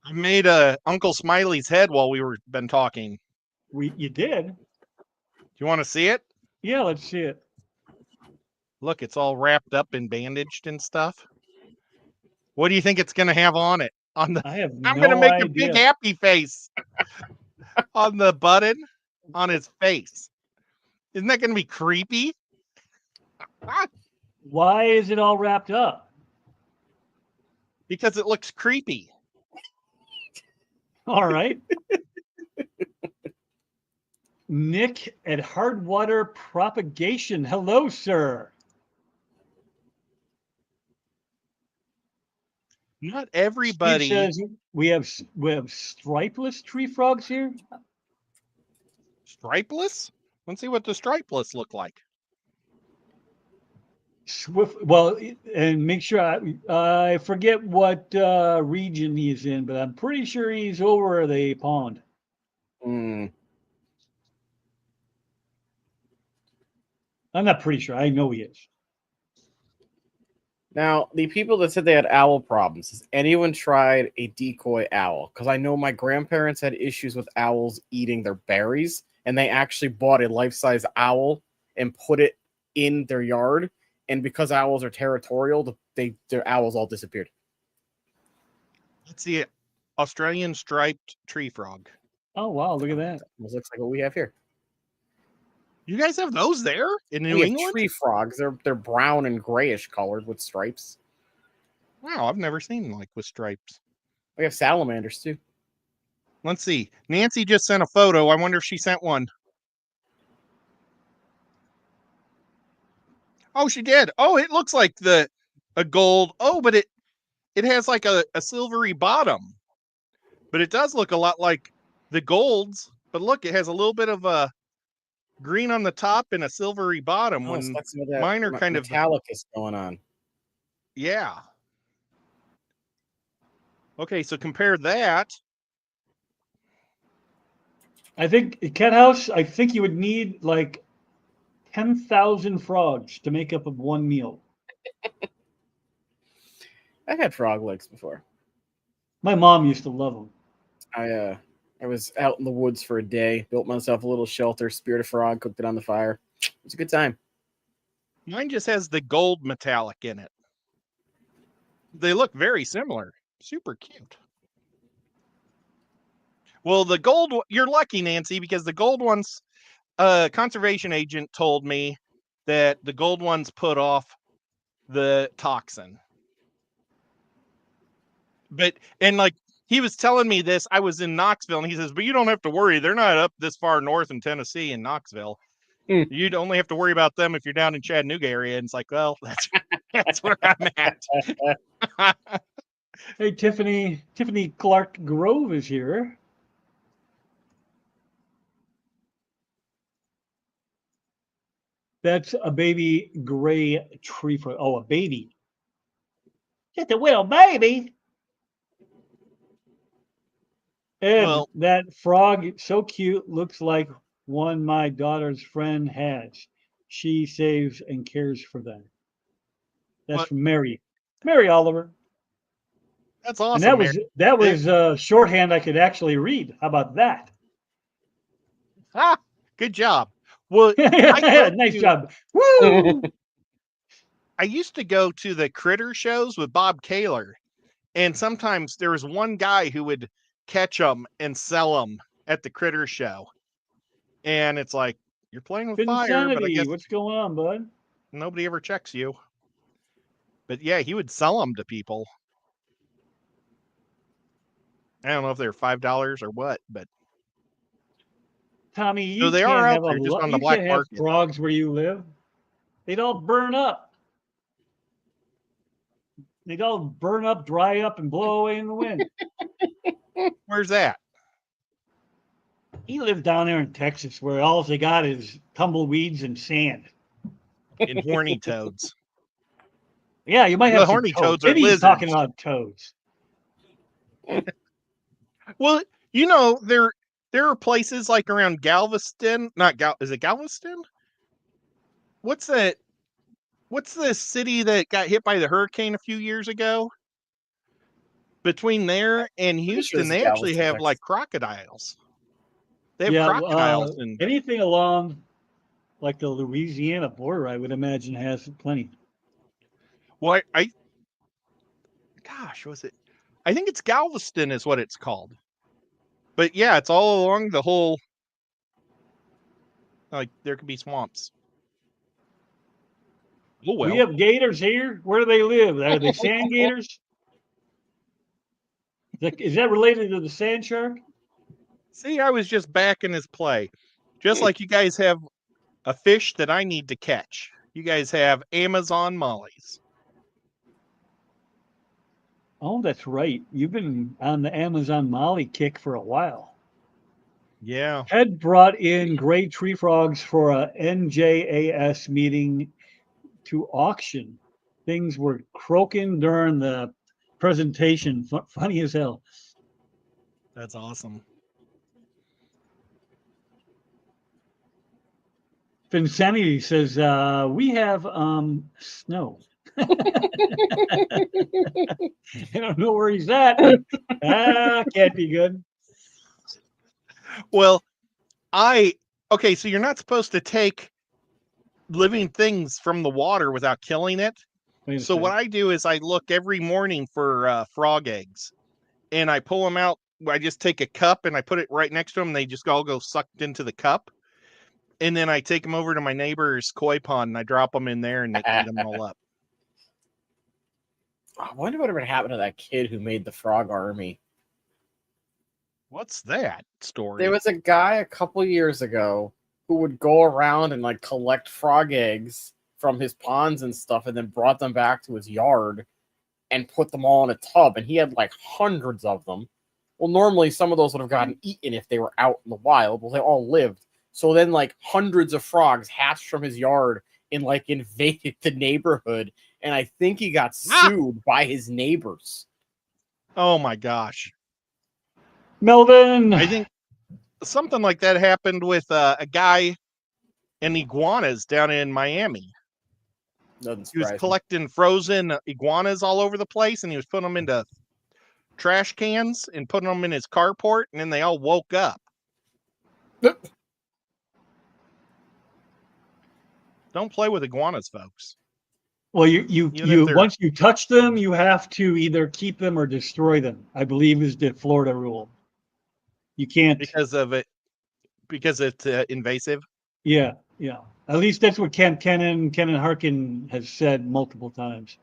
I made a Uncle Smiley's head while we were been talking. You did? Do you want to see it? Yeah, let's see it. Look, it's all wrapped up and bandaged and stuff. What do you think it's going to have on it? I'm no going to make idea. a big happy face on the button on his face. Isn't that going to be creepy? Why is it all wrapped up? Because it looks creepy. All right. Nick at Hardwater Propagation. Hello, sir. Not Steve everybody. says we have stripeless tree frogs here. Stripeless? Let's see what the stripeless look like. Swift. Well, and make sure I forget what region he's in, but I'm pretty sure he's over the pond. Hmm. I'm not pretty sure. I know he is. Now, the people that said they had owl problems, has anyone tried a decoy owl? Because I know my grandparents had issues with owls eating their berries, and they actually bought a life-size owl and put it in their yard. And because owls are territorial, their owls all disappeared. Let's see it. Australian striped tree frog. Oh wow, look at that. Almost looks like what we have here. You guys have those there in New We have England? tree frogs. They're brown and grayish colored with stripes. Wow, I've never seen like with stripes. We have salamanders too. Let's see. Nancy just sent a photo. I wonder if she sent one. Oh, she did. Oh, it looks like a gold. Oh, but it has like a silvery bottom. But it does look a lot like the golds. But look, it has a little bit of a green on the top and a silvery bottom. Oh, it's When got some of that mine are kind of metallicus going on. yeah. Okay, so compare that. I think Cat House. I think you would need like 10,000 frogs to make up of one meal. I've had frog legs before. My mom used to love them. I was out in the woods for a day, built myself a little shelter, speared a frog, cooked it on the fire. It was a good time. Mine just has the gold metallic in it. They look very similar. Super cute. Well, the gold, you're lucky, Nancy, because the gold ones, conservation agent told me that the gold ones put off the toxin. And like he was telling me this, I was in Knoxville, and he says, but you don't have to worry. They're not up this far north in Tennessee in Knoxville. Mm. You'd only have to worry about them if you're down in Chattanooga area. And it's like, well, that's where I'm at. Hey, Tiffany Clark Grove is here. That's a baby gray tree frog. Oh, a baby. Just a little baby. Ed, Well- that frog, so cute, looks like one my daughter's friend has. She saves and cares for them. That's What? from Mary Oliver. That's awesome. And that was shorthand I could actually read. How about that? Good job. Well, I nice job. Woo! used to go to the critter shows with Bob Kaler, and sometimes there was one guy who would catch them and sell them at the critter show. And it's like, you're playing with fire, but I Insanity. guess What's going on, bud? nobody ever checks you. But yeah, he would sell them to people. I don't know if they're $5 or what, but Tommy, you so they can't are out have there just on the you black can't have market. frogs where you live. They'd all burn up. They'd all burn up, dry up, and blow away in the wind. Where's that? He lived down there in Texas where all they got is tumbleweeds and sand. In horny toads. Yeah, you might The have some horny toads. toads are Maybe he's talking lizards. about toads. Well, you know, there are places like around Galveston, is it Galveston? What's that? What's the city that got hit by the hurricane a few years ago? between there and Pretty sure Houston, this is they actually Galveston, have like Texas. crocodiles. They have Yeah, crocodiles and anything along like the Louisiana border, I would imagine has plenty. well, gosh, was it? I think it's Galveston is what it's called. But yeah, it's all along the whole. Like there could be swamps. Oh well. We have gators here. Where do they live? Are they sand gators? Is that related to the sand shark? See, I was just backing his play. Just like you guys have a fish that I need to catch. You guys have Amazon mollies. Oh, that's right. You've been on the Amazon Molly kick for a while. Yeah. Ted brought in gray tree frogs for a NJAS meeting to auction. Things were croaking during the presentation. Funny as hell. That's awesome. Vincenty says, we have snow. I don't know where he's at. Can't be good. Well, okay, so you're not supposed to take living things from the water without killing it. So what I do is I look every morning for frog eggs, and I pull them out. I just take a cup and I put it right next to them. And they just all go sucked into the cup, and then I take them over to my neighbor's koi pond and I drop them in there and they eat them all up. I wonder whatever happened to that kid who made the frog army. What's that story? There was a guy a couple years ago who would go around and like collect frog eggs from his ponds and stuff, and then brought them back to his yard and put them all in a tub. And he had like hundreds of them. Well, normally some of those would have gotten eaten if they were out in the wild. Well, they all lived. So then like hundreds of frogs hatched from his yard and like invaded the neighborhood. And I think he got sued by his neighbors. Oh my gosh. Melvin. I think something like that happened with a guy and iguanas down in Miami. He was collecting frozen iguanas all over the place, and he was putting them into trash cans and putting them in his carport, and then they all woke up. Don't play with iguanas, folks. Well, you once you touch them, you have to either keep them or destroy them. I believe is the Florida rule. You can't because it's invasive. Yeah. At least that's what Ken Harkin has said multiple times.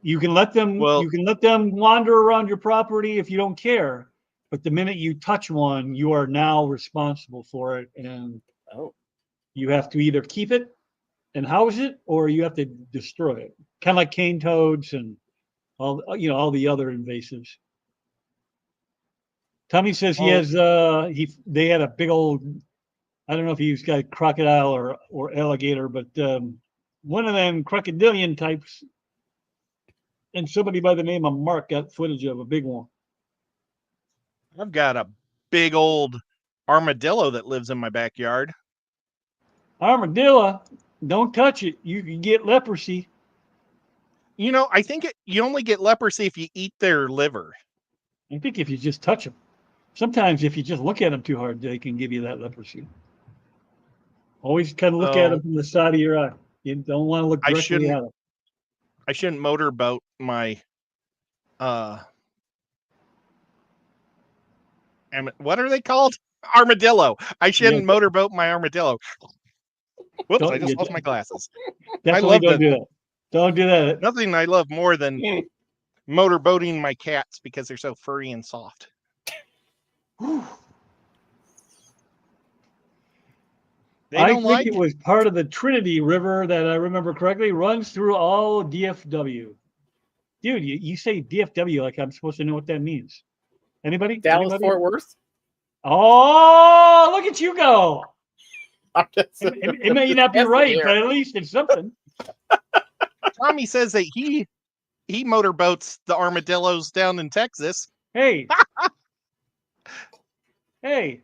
You can let them wander around your property if you don't care, but the minute you touch one, you are now responsible for it, and you have to either keep it and house it, or you have to destroy it. Kind of like cane toads and all the other invasives. Tommy says he has they had a big old, I don't know if he's got crocodile or alligator, but one of them crocodilian types, and somebody by the name of Mark got footage of a big one. I've got a big old armadillo that lives in my backyard. Armadillo, don't touch it. You can get leprosy. You know, I think you only get leprosy if you eat their liver. I think if you just touch them. Sometimes if you just look at them too hard, they can give you that leprosy. Always kind of look at them from the side of your eye. You don't want to look directly at them. I shouldn't motorboat my what are they called? Armadillo. I shouldn't motorboat my armadillo. Whoops, I just lost my glasses. Definitely don't do that. Don't do that. Nothing I love more than motorboating my cats because they're so furry and soft. I think it was part of the Trinity River that I remember correctly, runs through all DFW. Dude, you say DFW like I'm supposed to know what that means. Anybody? Dallas, Fort Worth? Oh, look at you go. It may not be right, but at least it's something. Tommy says that he motorboats the armadillos down in Texas. Hey. Hey.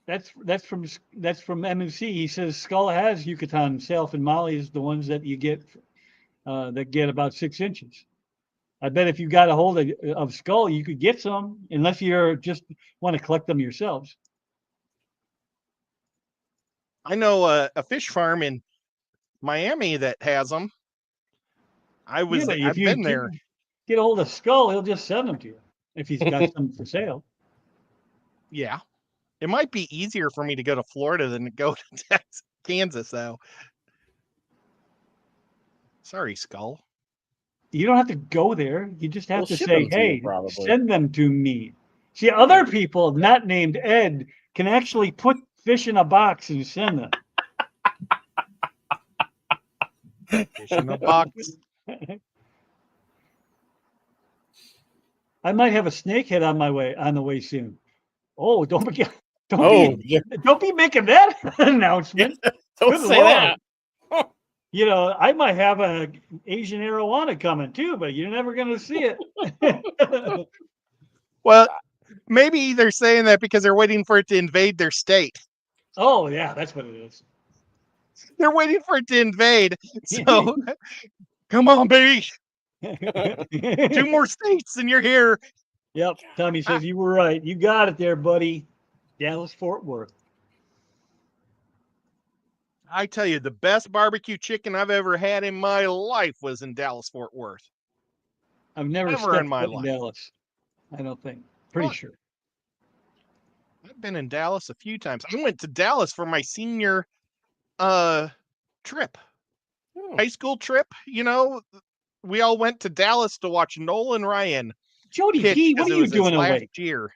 That's from MNC. He says Skull has Yucatan, Self, and Molly is the ones that you get that get about 6 inches. I bet if you got a hold of skull, you could get some, unless you're just want to collect them yourselves. I know a fish farm in Miami that has them. Yeah, but if I've you been there. get a hold of skull, he'll just send them to you if he's got some for sale. Yeah. It might be easier for me to go to Florida than to go to Texas, Kansas, though. Sorry, Skull. You don't have to go there. You just have We'll to ship say, them to you, hey, probably. send them to me. See, other people not named Ed can actually put fish in a box and send them. Fish in a box. I might have a snakehead on the way soon. Oh, don't forget, don't Oh, be yeah. don't be making that announcement. Don't Good say Lord. that. You know, I might have an Asian arowana coming too, but you're never going to see it. Well, maybe they're saying that because they're waiting for it to invade their state. Oh, yeah, that's what it is. They're waiting for it to invade. So, come on, baby. 2 more states and you're here. Yep. Tommy says you were right. You got it there, buddy. Dallas Fort Worth. I tell you, the best barbecue chicken I've ever had in my life was in Dallas, Fort Worth. I've never Ever stepped in my foot in life. Dallas. I don't think. Pretty What? sure. I've been in Dallas a few times. I went to Dallas for my senior trip. Oh. High school trip, you know. We all went to Dallas to watch Nolan Ryan Jody pitch P, what because are it you was his doing last awake? year.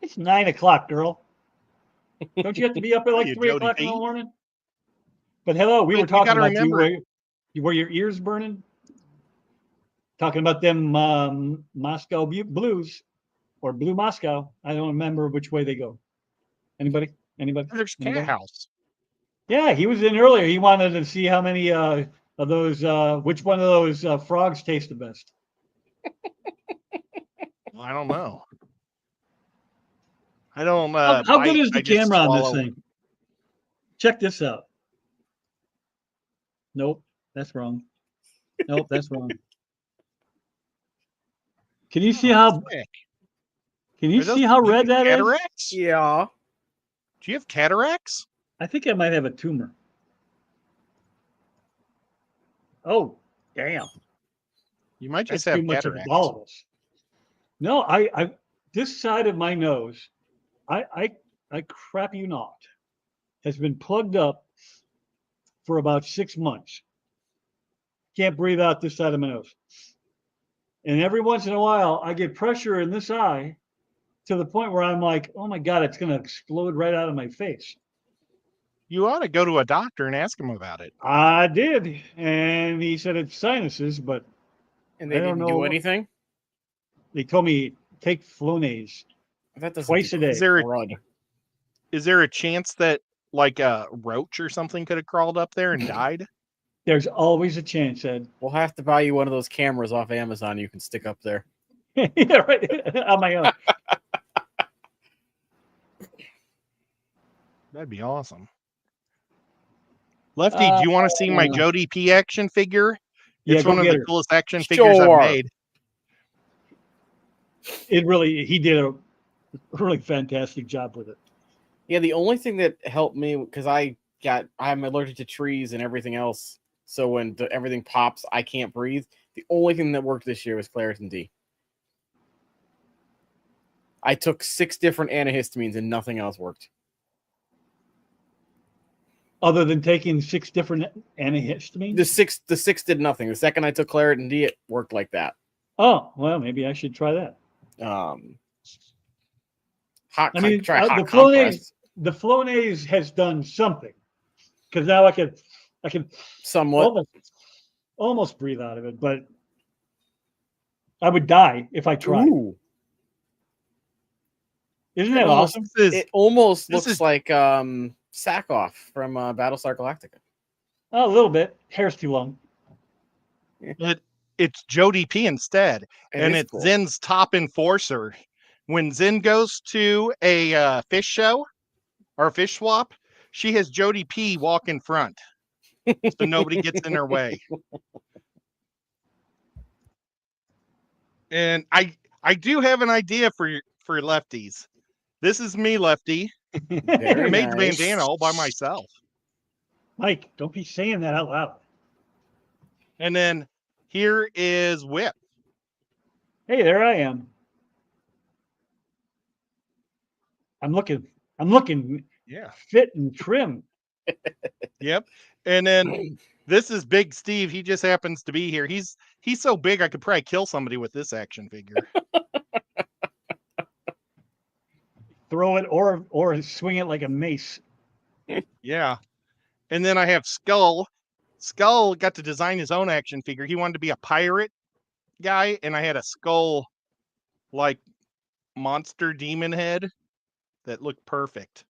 It's 9 o'clock, girl. Don't you have to be up at like You 3 Jody o'clock in the P. morning? But hello, we But were you talking gotta about remember- you. Were your ears burning? Talking about them Moscow Blues or Blue Moscow. I don't remember which way they go. Anybody? Anybody? There's Cat Anybody? House. Yeah, he was in earlier. He wanted to see how many of those, which one of those frogs taste the best. Well, I don't know. I don't. How good bite, is the I just camera on this swallow. thing? Check this out. Nope, that's wrong. Nope, that's wrong. Can you see how? Sick. Can you Are those see how red that is? cataracts? Yeah. Do you have cataracts? I think I might have a tumor. Oh, damn! You might just That's too have much of cataracts. all of us. No, I this side of my nose, I crap you not, has been plugged up for about 6 months. Can't breathe out this side of my nose. And every once in a while, I get pressure in this eye to the point where I'm like, oh my God, it's going to explode right out of my face. You ought to go to a doctor and ask him about it. I did. And he said it's sinuses, but And they I don't didn't do know. anything? they told me take Flonase That doesn't twice do a day. Is there a chance that like a roach or something could have crawled up there and died? There's always a chance, Ed. We'll have to buy you one of those cameras off Amazon you can stick up there. Yeah, right. On my own. That'd be awesome. Lefty, do you want to see my Jody P action figure? Yeah, It's go one of get the her. coolest action figures Sure. I've made. He did a really fantastic job with it. Yeah, the only thing that helped me because I'm allergic to trees and everything else. So when everything pops, I can't breathe. The only thing that worked this year was Claritin D. I took 6 different antihistamines and nothing else worked. Other than taking 6 different antihistamines? The six did nothing. The second I took Claritin D, it worked like that. Oh, well, maybe I should try that. Hot. I mean, try hot the compress. Flonase has done something because now I can Somewhat. almost breathe out of it, but I would die if I tried. Ooh. Isn't that awesome? It almost this looks is- like Sackoff from Battlestar Galactica. Oh, a little bit. Hair's too long. It's Jody P instead, and is it's cool. Zen's top enforcer. When Zen goes to a fish show or a fish swap, she has Jody P walk in front. so nobody gets in their way. And I do have an idea for lefties. This is me, Lefty. I Very made the nice. bandana all by myself. Mike, don't be saying that out loud. And then here is Whip. Hey, there I am. I'm looking Yeah. fit and trim. Yep. And then this is Big Steve. He just happens to be here. He's so big I could probably kill somebody with this action figure. Throw it or swing it like a mace. Yeah. And then I have Skull. Skull got to design his own action figure. He wanted to be a pirate guy, and I had a skull like monster demon head that looked perfect.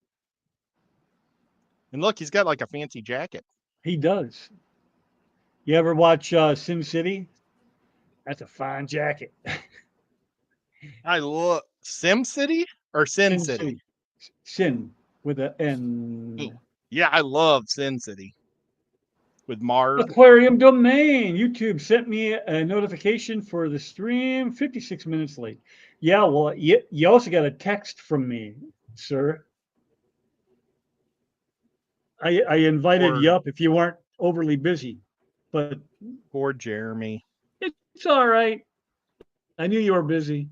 And look, he's got like a fancy jacket. He does. You ever watch Sin City? That's a fine jacket. I love Sim City or Sin City. Sin with a N. Ooh. Yeah, I love Sin City with Marv. Aquarium Domain. YouTube sent me a notification for the stream 56 minutes late. Yeah, well, you also got a text from me, sir. I invited you up if you weren't overly busy, but Poor Jeremy. it's all right. I knew you were busy.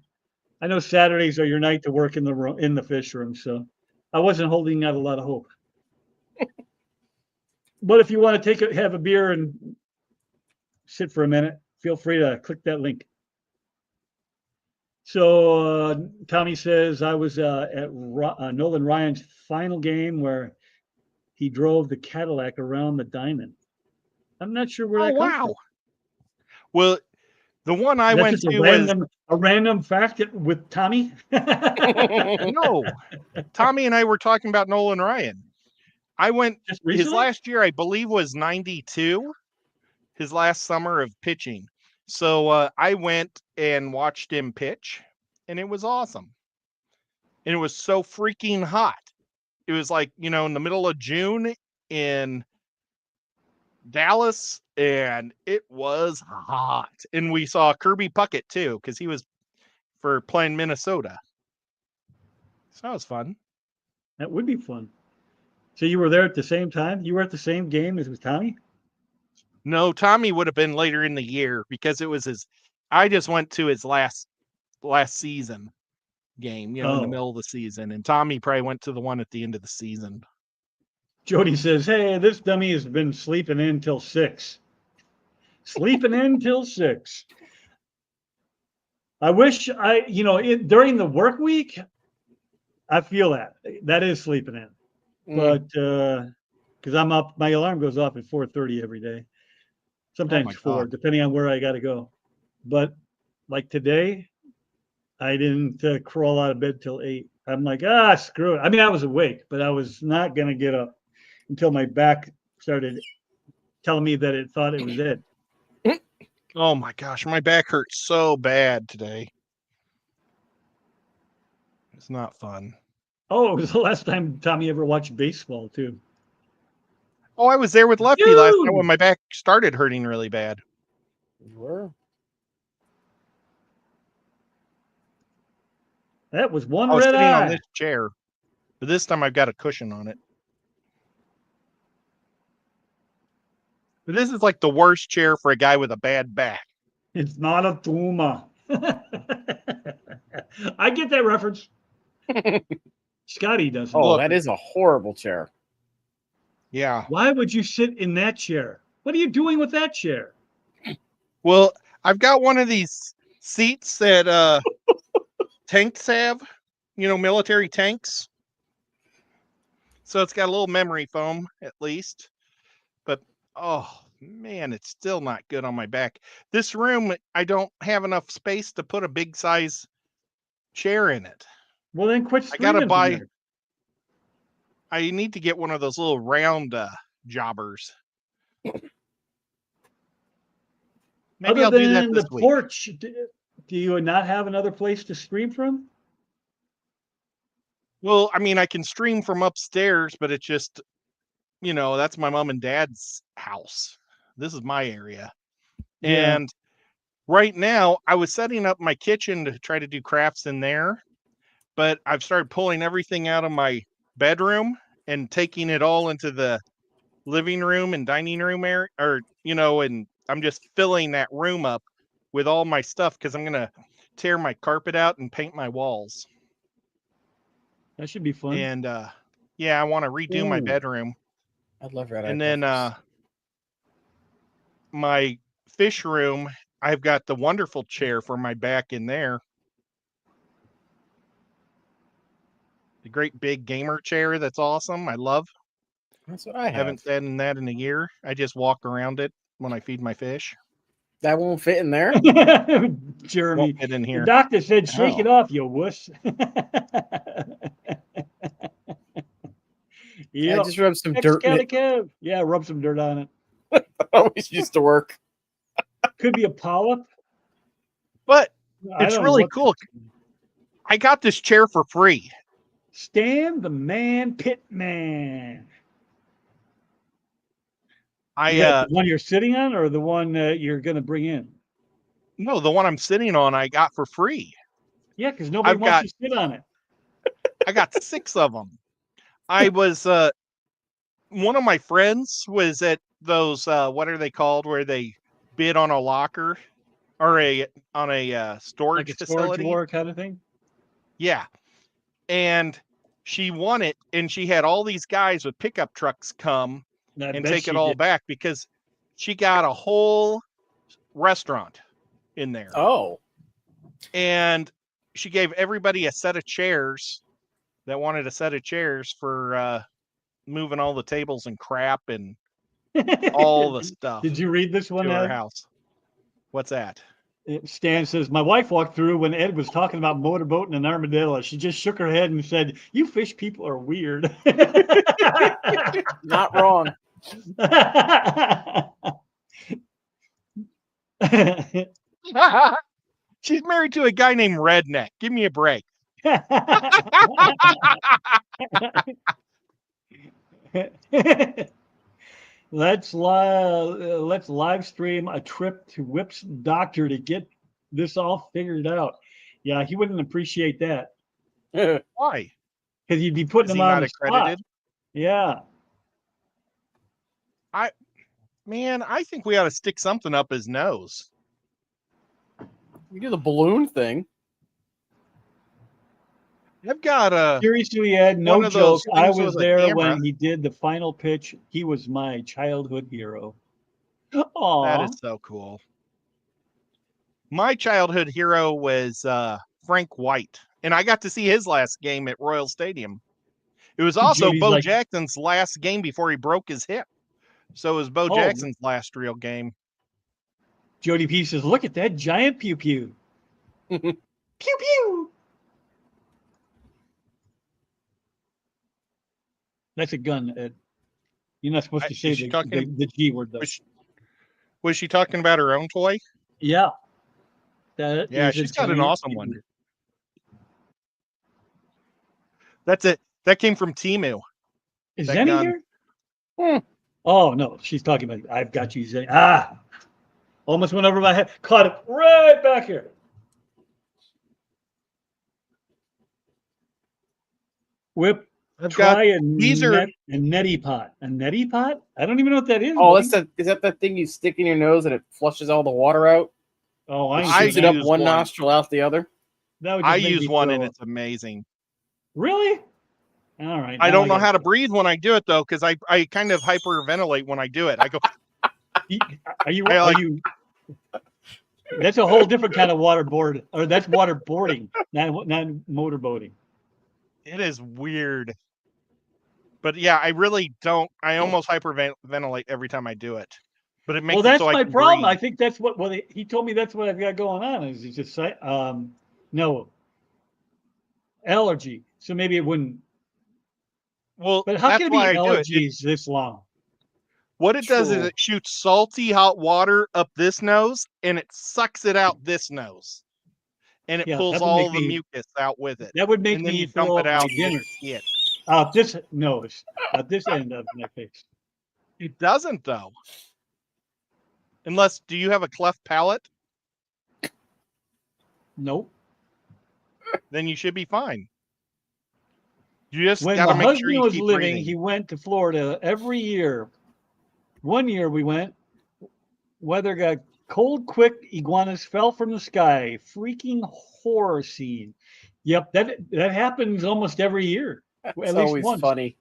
I know Saturdays are your night to work in the fish room, so I wasn't holding out a lot of hope. But if you want to have a beer and sit for a minute, feel free to click that link. So Tommy says I was at Nolan Ryan's final game where he drove the Cadillac around the diamond. I'm not sure where that comes from. Well, the one I That's went just to was a random fact with Tommy. no. Tommy and I were talking about Nolan Ryan. I went Just his recently? last year, I believe, was 92, his last summer of pitching. So I went and watched him pitch, and it was awesome. And it was so freaking hot. It was like, in the middle of June in Dallas, and it was hot. And we saw Kirby Puckett too, because he was for playing Minnesota. So that was fun. That would be fun. So you were there at the same time? You were at the same game as with Tommy? No, Tommy would have been later in the year because it was I just went to his last season game, in the middle of the season. And Tommy probably went to the one at the end of the season. Jody says, hey, this dummy has been sleeping in till 6. Sleeping in till 6. I wish during the work week, I feel that is sleeping in. But because I'm up, my alarm goes off at 4:30 every day. Sometimes 4, depending on where I got to go. But like today, I didn't crawl out of bed till 8. I'm like, screw it. I mean, I was awake, but I was not going to get up until my back started telling me that it thought it was dead. Oh my gosh, my back hurts so bad today. It's not fun. Oh, it was the last time Tommy ever watched baseball, too. Oh, I was there with Lefty last night when my back started hurting really bad. You were. That was one I was red sitting eye. on this chair, but this time I've got a cushion on it. But this is like the worst chair for a guy with a bad back. It's not a tumor. I get that reference. Scotty doesn't. Oh, that is a horrible chair. Yeah. Why would you sit in that chair? What are you doing with that chair? Well, I've got one of these seats that tanks have, military tanks. So it's got a little memory foam at least. But oh man, it's still not good on my back. This room, I don't have enough space to put a big size chair in it. Well, then quit I gotta streaming from buy. there. I need to get one of those little round jobbers. Maybe I'll do that this week. Porch, do you not have another place to stream from? Well, I mean, I can stream from upstairs, but it's just that's my mom and dad's house. This is my area. Yeah. And right now, I was setting up my kitchen to try to do crafts in there, but I've started pulling everything out of my bedroom and taking it all into the living room and dining room area, and I'm just filling that room up with all my stuff because I'm going to tear my carpet out and paint my walls. That should be fun. And yeah, I want to redo my Ooh. bedroom. I'd love red eye And then puffers. my fish room, I've got the wonderful chair for my back in there. The great big gamer chair that's awesome. I love. That's what I I have. haven't sat in that in a year. I just walk around it when I feed my fish. That won't fit in there. Jeremy, Won't fit in the here. doctor said, shake it Oh. off, you wuss. Yeah, Yeah, just rub some dirt in it. Kev. Yeah, rub some dirt on it. Always used to work. Could be a polyp. But I it's don't know really what- cool. I got this chair for free. Stan the Man Pitman. I The one you're sitting on, or the one you're going to bring in? no, the one I'm sitting on I got for free. Yeah, because nobody I've wants to sit on it. I got 6 of them. I was one of my friends was at those what are they called where they bid on a locker or on a storage Like a storage facility. war kind of thing. Yeah. And she won it, and she had all these guys with pickup trucks come I and bet take she it all did. back because she got a whole restaurant in there. Oh, And she gave everybody a set of chairs that wanted a set of chairs for moving all the tables and crap and all the stuff Did you read this one, to her Ed? house. What's that? Stan says, my wife walked through when Ed was talking about motorboating and armadillo. She just shook her head and said, you fish people are weird. not wrong. She's married to a guy named Redneck. Give me a break. Let's live stream a trip to Whip's doctor to get this all figured out. Yeah, he wouldn't appreciate that Why? because you'd be putting Is him he on not the spot. accredited? Yeah. Man, I think we ought to stick something up his nose. We do the balloon thing. I've got a. Seriously, Ed, One no of those joke. I things was with a there camera. when he did the final pitch. He was my childhood hero. That Aw. is so cool. My childhood hero was Frank White, and I got to see his last game at Royal Stadium. It was also Jody's Bo like- Jackson's last game before he broke his hip. So it was Bo Oh. Jackson's last real game. Jody P says, look at that giant pew pew. Pew pew. That's a gun, Ed. You're not supposed to Is say she the, talking- the G word, though. Was she talking about her own toy? Yeah. That Yeah, is a she's got an giant awesome pew one. pew. That's it. That came from Temu. Is That Zenny gun. here? Hmm. Oh, no. She's talking about, I've got you, Zenny. Ah. Almost went over my head. Caught it right back here. Whip. I've got Try a, these are- a neti pot. A neti pot? I don't even know what that is. Oh, buddy. is that the thing you stick in your nose and it flushes all the water out? Oh, It I shoots see it up use one one. nostril, out the other. That would I just make use me one throw and up. it's amazing. Really? All right. I now don't know gotta- how to breathe when I do it though, because I kind of hyperventilate when I do it. I go, Are you? I Are like- you? That's a whole different kind of waterboard, or that's waterboarding, not motorboating. it is weird. But yeah, I really don't. I almost hyperventilate every time I do it. But it makes Well, it that's so I my can problem. I breathe. think that's what. Well, he told me that's what I've got going on. Is it's just no allergy. So maybe it wouldn't. Well, But how that's can it be why I do it. allergies this long? What it does is True. it shoots salty hot water up this nose and it sucks it out this nose. And it Yeah, pulls that would all make the me- mucus out with it. That would make And then me you throw dump up it my out dinner and shit. out this nose, out this end of my face. It doesn't though. Unless, do you have a cleft palate? Nope. Then you should be fine. You just When got my to make sure husband you was keep living, breathing. he went to Florida every year. One year we went, weather got cold quick, iguanas fell from the sky. Freaking horror scene. Yep, that happens almost every year. That's At least always once. funny.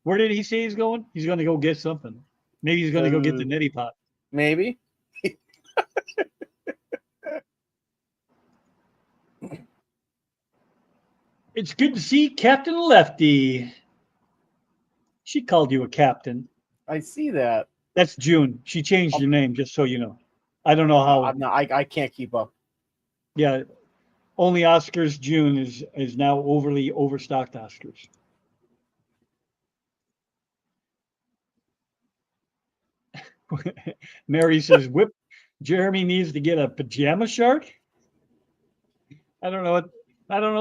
Where did he say he's going? He's going to go get something. Maybe he's going to go get the neti pot. Maybe. It's good to see Captain Lefty. She called you a captain. I see that. That's June. She changed her name, just so you know. I don't know how. I'm not. I can't keep up. Yeah, only Oscars June is now overly overstocked Oscars. Mary says, "Whip." Jeremy needs to get a pajama shark. I don't know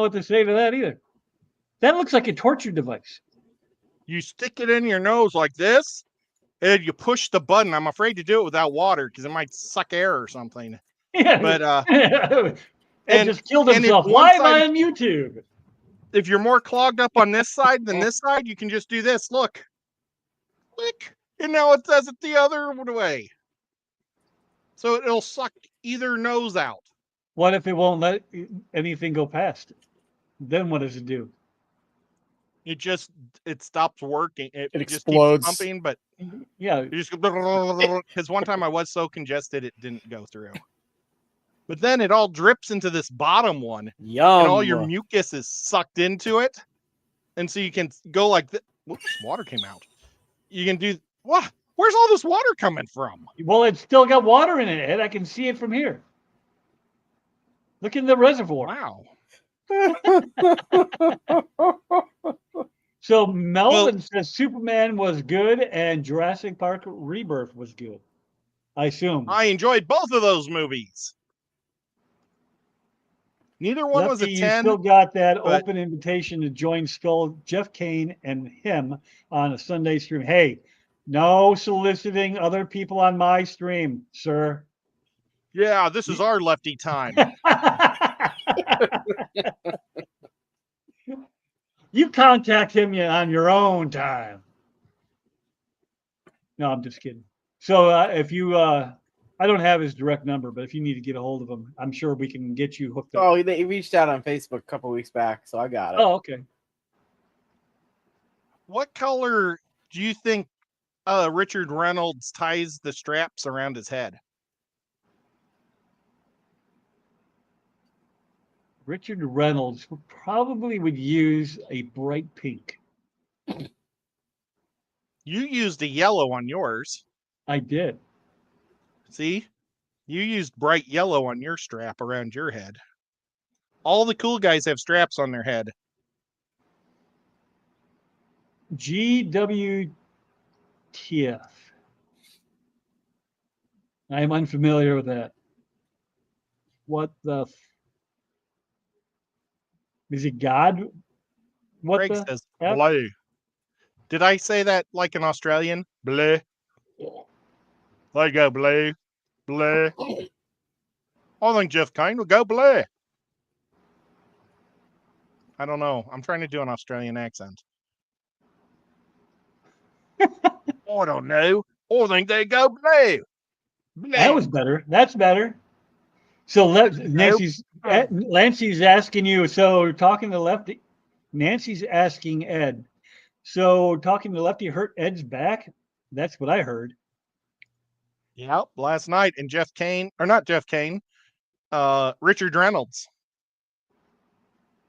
what to say to that either. That looks like a torture device. You stick it in your nose like this, and you push the button. I'm afraid to do it without water because it might suck air or something. But and and- just killed and if himself one live side- on YouTube. if you're more clogged up on this side than this side, you can just do this. Look, click, and now it does it the other way. So it'll suck either nose out. What if it won't let anything go past it? Then what does it do? It stops working. It just explodes. keeps pumping, but Yeah, you just because one time I was so congested it didn't go through. But then it all drips into this bottom one, Yum. and all your mucus is sucked into it, and so you can go like this. Whoops, water came out. You can do what? Where's all this water coming from? well, it's still got water in it, Ed. I can see it from here. Look in the reservoir. Wow. So Melvin says Superman was good and Jurassic Park Rebirth was good. I assume. I enjoyed both of those movies. Neither one was a Lefty, you 10. still got that but- open invitation to join Skull, Jeff Kane, and him on a Sunday stream. Hey, no soliciting other people on my stream, sir. Yeah, this is our lefty time. You contact him on your own time. No, I'm just kidding. So if you, I don't have his direct number, but if you need to get a hold of him, I'm sure we can get you hooked up. Oh, he reached out on Facebook a couple weeks back, so I got it. Oh, okay. What color do you think Richard Reynolds ties the straps around his head? Richard Reynolds probably would use a bright pink. You used a yellow on yours. I did. See? You used bright yellow on your strap around your head. All the cool guys have straps on their head. GWTF. I am unfamiliar with that. What the? Is it God? What Craig the? says, F? blue. Did I say that like an Australian? Blue. There you go, blue. Blue. I think Jeff Kane will go blue. I don't know. I'm trying to do an Australian accent. I don't know. I think they go blue. Blue. That was better. That's better. So Nancy's asking you. So talking to Lefty, Nancy's asking Ed. So talking to Lefty hurt Ed's back. That's what I heard. Yep, last night. And Jeff Kane, or not Jeff Kane, Richard Reynolds.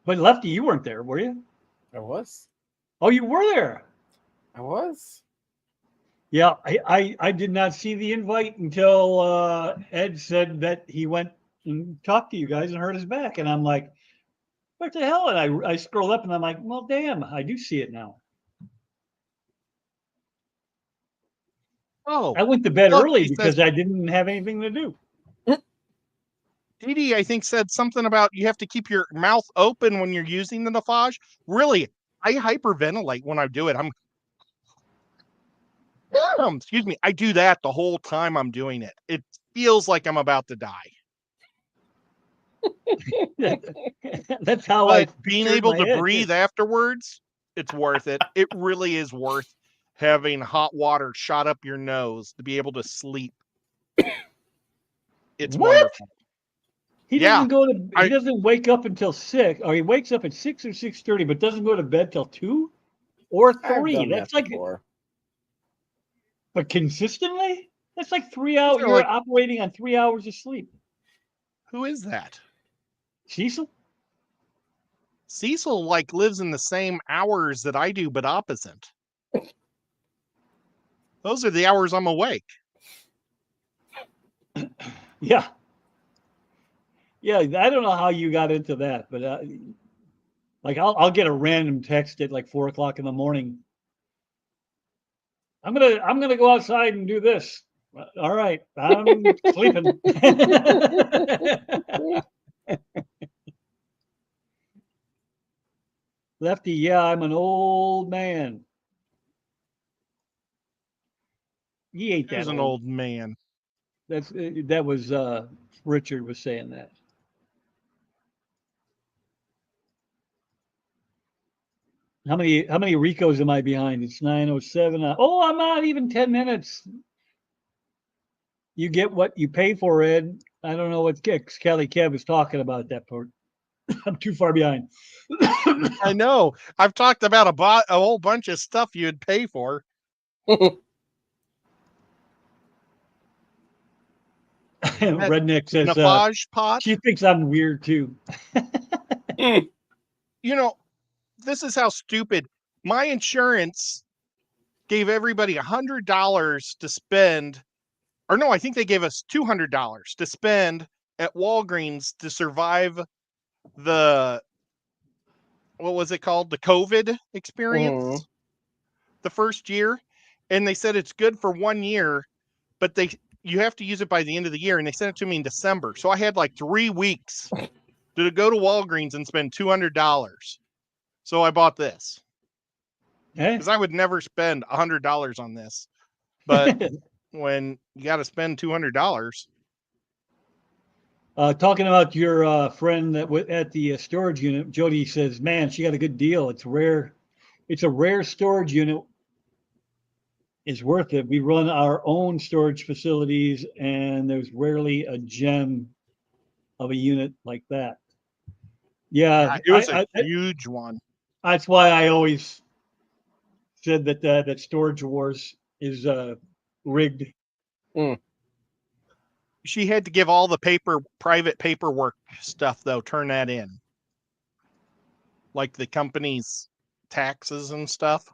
But Lefty, you weren't there, were you? I was. Oh, you were there. I was. Yeah, I did not see the invite until Ed said that he went and talked to you guys and hurt his back. And I'm like, what the hell? And I scroll up and I'm like, well, damn, I do see it now. Oh, I went to bed look, early he because says- I didn't have anything to do. Dee Dee, I think, said something about you have to keep your mouth open when you're using the Nafage. Really, I hyperventilate when I do it. excuse me, I do that the whole time I'm doing it. It feels like I'm about to die. That's how I But being picture it in able my to head. breathe afterwards, it's worth it. It really is worth having hot water shot up your nose to be able to sleep. It's What? wonderful. He Yeah, doesn't go to. He doesn't wake up until 6, or he wakes up at 6 or 6:30, but doesn't go to bed till 2 or I've 3. done That's that like, before. but consistently, that's like 3 hours. Those are You're like- operating on 3 hours of sleep. Who is that? Cecil, Cecil like lives in the same hours that I do, but opposite. Those are the hours I'm awake. yeah, yeah. I don't know how you got into that, but like I'll get a random text at like 4 o'clock in the morning. I'm gonna go outside and do this. All right, I'm sleeping. Lefty, yeah, I'm an old man. He ain't Who's that an old. old man? That was Richard was saying that. How many Ricos am I behind? It's 9:07. Oh, I'm not even 10 minutes. You get what you pay for, Ed. I don't know what Kelly Kev was talking about that part. I'm too far behind. I know. I've talked about a whole bunch of stuff you'd pay for. Redneck says Nafage pot. she thinks I'm weird too. You know, this is how stupid. My insurance gave everybody $100 to spend, or no, I think they gave us $200 to spend at Walgreens to survive the, what was it called? The COVID experience, the first year. And they said it's good for 1 year, but you have to use it by the end of the year. And they sent it to me in December. So I had like 3 weeks to go to Walgreens and spend $200. So I bought this. Because I would never spend $100 on this, but when you got to spend $200, talking about your friend that at the storage unit, Jody says, "Man, she got a good deal. It's rare. It's a rare storage unit. It's worth it. We run our own storage facilities, and there's rarely a gem of a unit like that." Yeah, it was a huge one. That's why I always said that that Storage Wars is rigged. She had to give all the private paperwork stuff, though, turn that in. Like the company's taxes and stuff.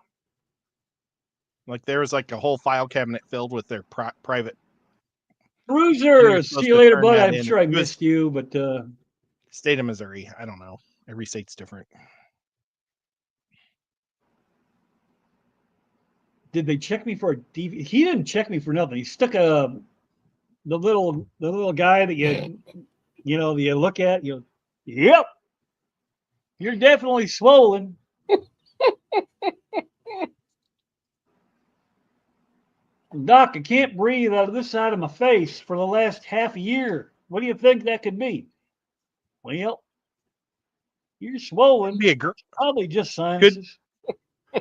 Like there was like a whole file cabinet filled with their private. Bruiser, see you later, bud. I'm sure I missed you, but state of Missouri. I don't know. Every state's different. Did they check me for a DV? He didn't check me for nothing. He stuck the little guy that you look at, yep, you're definitely swollen. Doc, I can't breathe out of this side of my face for the last half a year. What do you think that could be? Well, you're swollen. Probably just sinuses.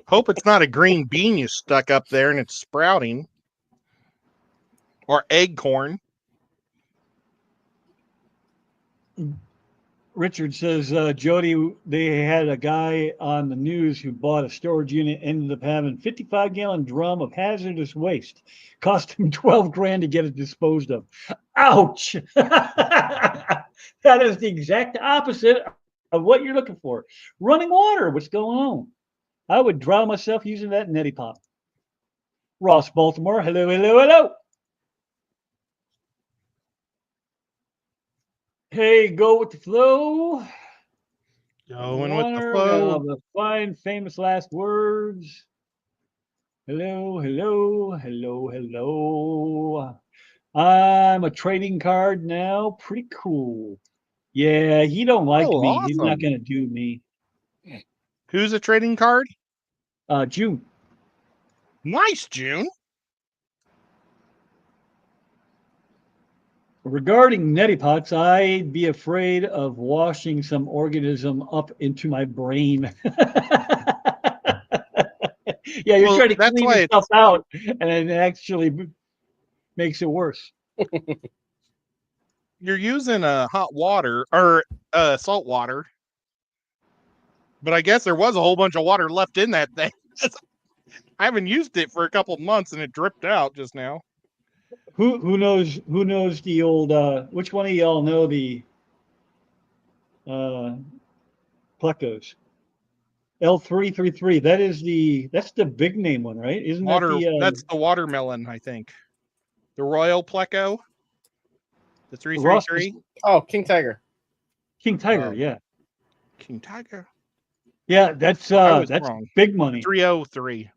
Hope it's not a green bean you stuck up there and it's sprouting. Or eggcorn. Richard says, Jody, they had a guy on the news who bought a storage unit, ended up having 55-gallon drum of hazardous waste. Cost him 12 grand to get it disposed of. Ouch! That is the exact opposite of what you're looking for. Running water, what's going on? I would drown myself using that neti pot. Ross Baltimore, hello, hello, hello. Hey, go with the flow. Going with the flow. The fine, famous last words. Hello, hello, hello, hello. I'm a trading card now. Pretty cool. Yeah, he don't like me. Awesome. He's not gonna do me. Who's a trading card? June. Nice, June. Regarding neti pots, I'd be afraid of washing some organism up into my brain. Yeah, you're Well, trying to that's clean why yourself out, and it actually makes it worse. you're using hot water or salt water. But I guess there was a whole bunch of water left in that thing. I haven't used it for a couple months, and it dripped out just now. Who knows the old which one of y'all know the uh Plecos? L333. That's the big name one, right? Isn't that the That's the watermelon, I think. The Royal Pleco, the Ross was 333. Oh, King Tiger. King Tiger, Oh. yeah. King Tiger. Yeah, that's I was that's wrong. big money. 303.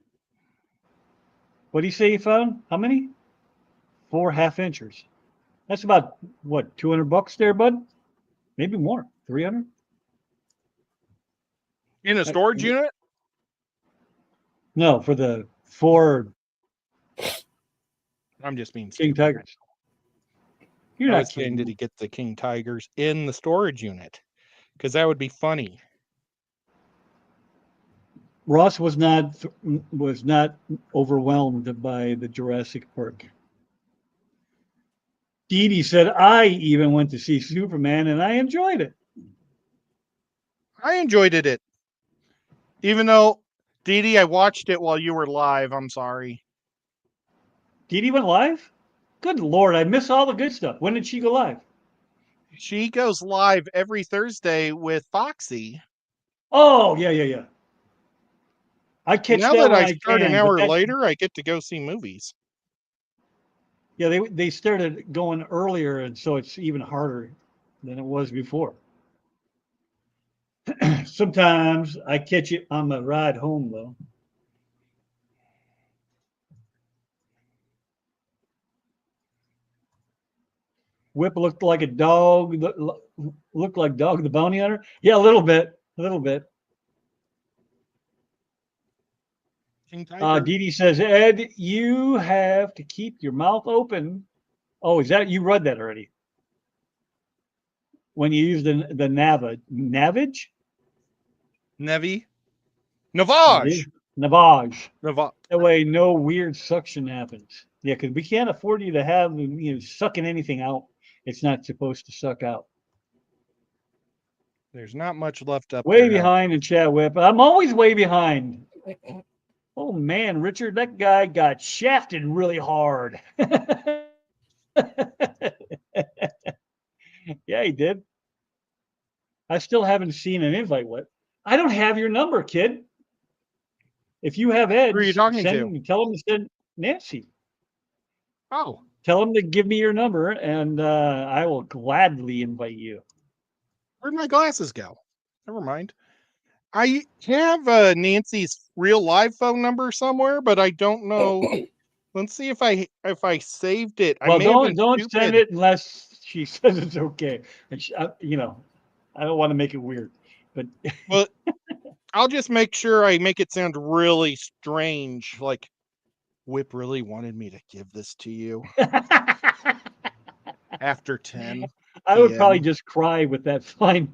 What do you say you found? How many? 4 half-inchers. That's about what, $200 there, bud? Maybe more. 300? In a storage unit? No, for the 4 I'm just being King stupid. Tigers. You're I not was saying, kidding did me. he get the King Tigers in the storage unit? Because that would be funny. Ross was not overwhelmed by the Jurassic Park. Dee Dee said, I even went to see Superman and I enjoyed it. I enjoyed it. Even though, Dee Dee, I watched it while you were live. I'm sorry. Dee Dee went live? Good Lord, I miss all the good stuff. When did she go live? She goes live every Thursday with Foxy. Oh, yeah. I catch Now that that when I I start an can, but hour that, later, I get to go see movies. yeah, they started going earlier, and so it's even harder than it was before. Sometimes I catch it on my ride home, though. Whip looked like a dog. Looked like Dog the Bounty Hunter. Yeah, a little bit. King Tiger. Dee Dee says, Ed, you have to keep your mouth open. Oh, is that you read that already? When you use the navage? Nevi. Navage. Navage. Navage. That way, no weird suction happens. Yeah, because we can't afford you to have sucking anything out. It's not supposed to suck out. There's not much left up Way there. behind in chat whip. I'm always way behind. Oh man, Richard, that guy got shafted really hard. Yeah, he did. I still haven't seen an invite. What? I don't have your number, kid. If you have Who are you Ed's, talking to? tell him to send Nancy. Oh, Tell him to give me your number, and I will gladly invite you. where'd my glasses go? Never mind. I have Nancy's real live phone number somewhere, but I don't know. Let's see if I saved it. I Well, may have been don't stupid. send it unless she says it's okay. And I don't want to make it weird, but Well, I'll just make sure I make it sound really strange. Like, Whip really wanted me to give this to you after 10 I would probably p.m. just cry with that fine.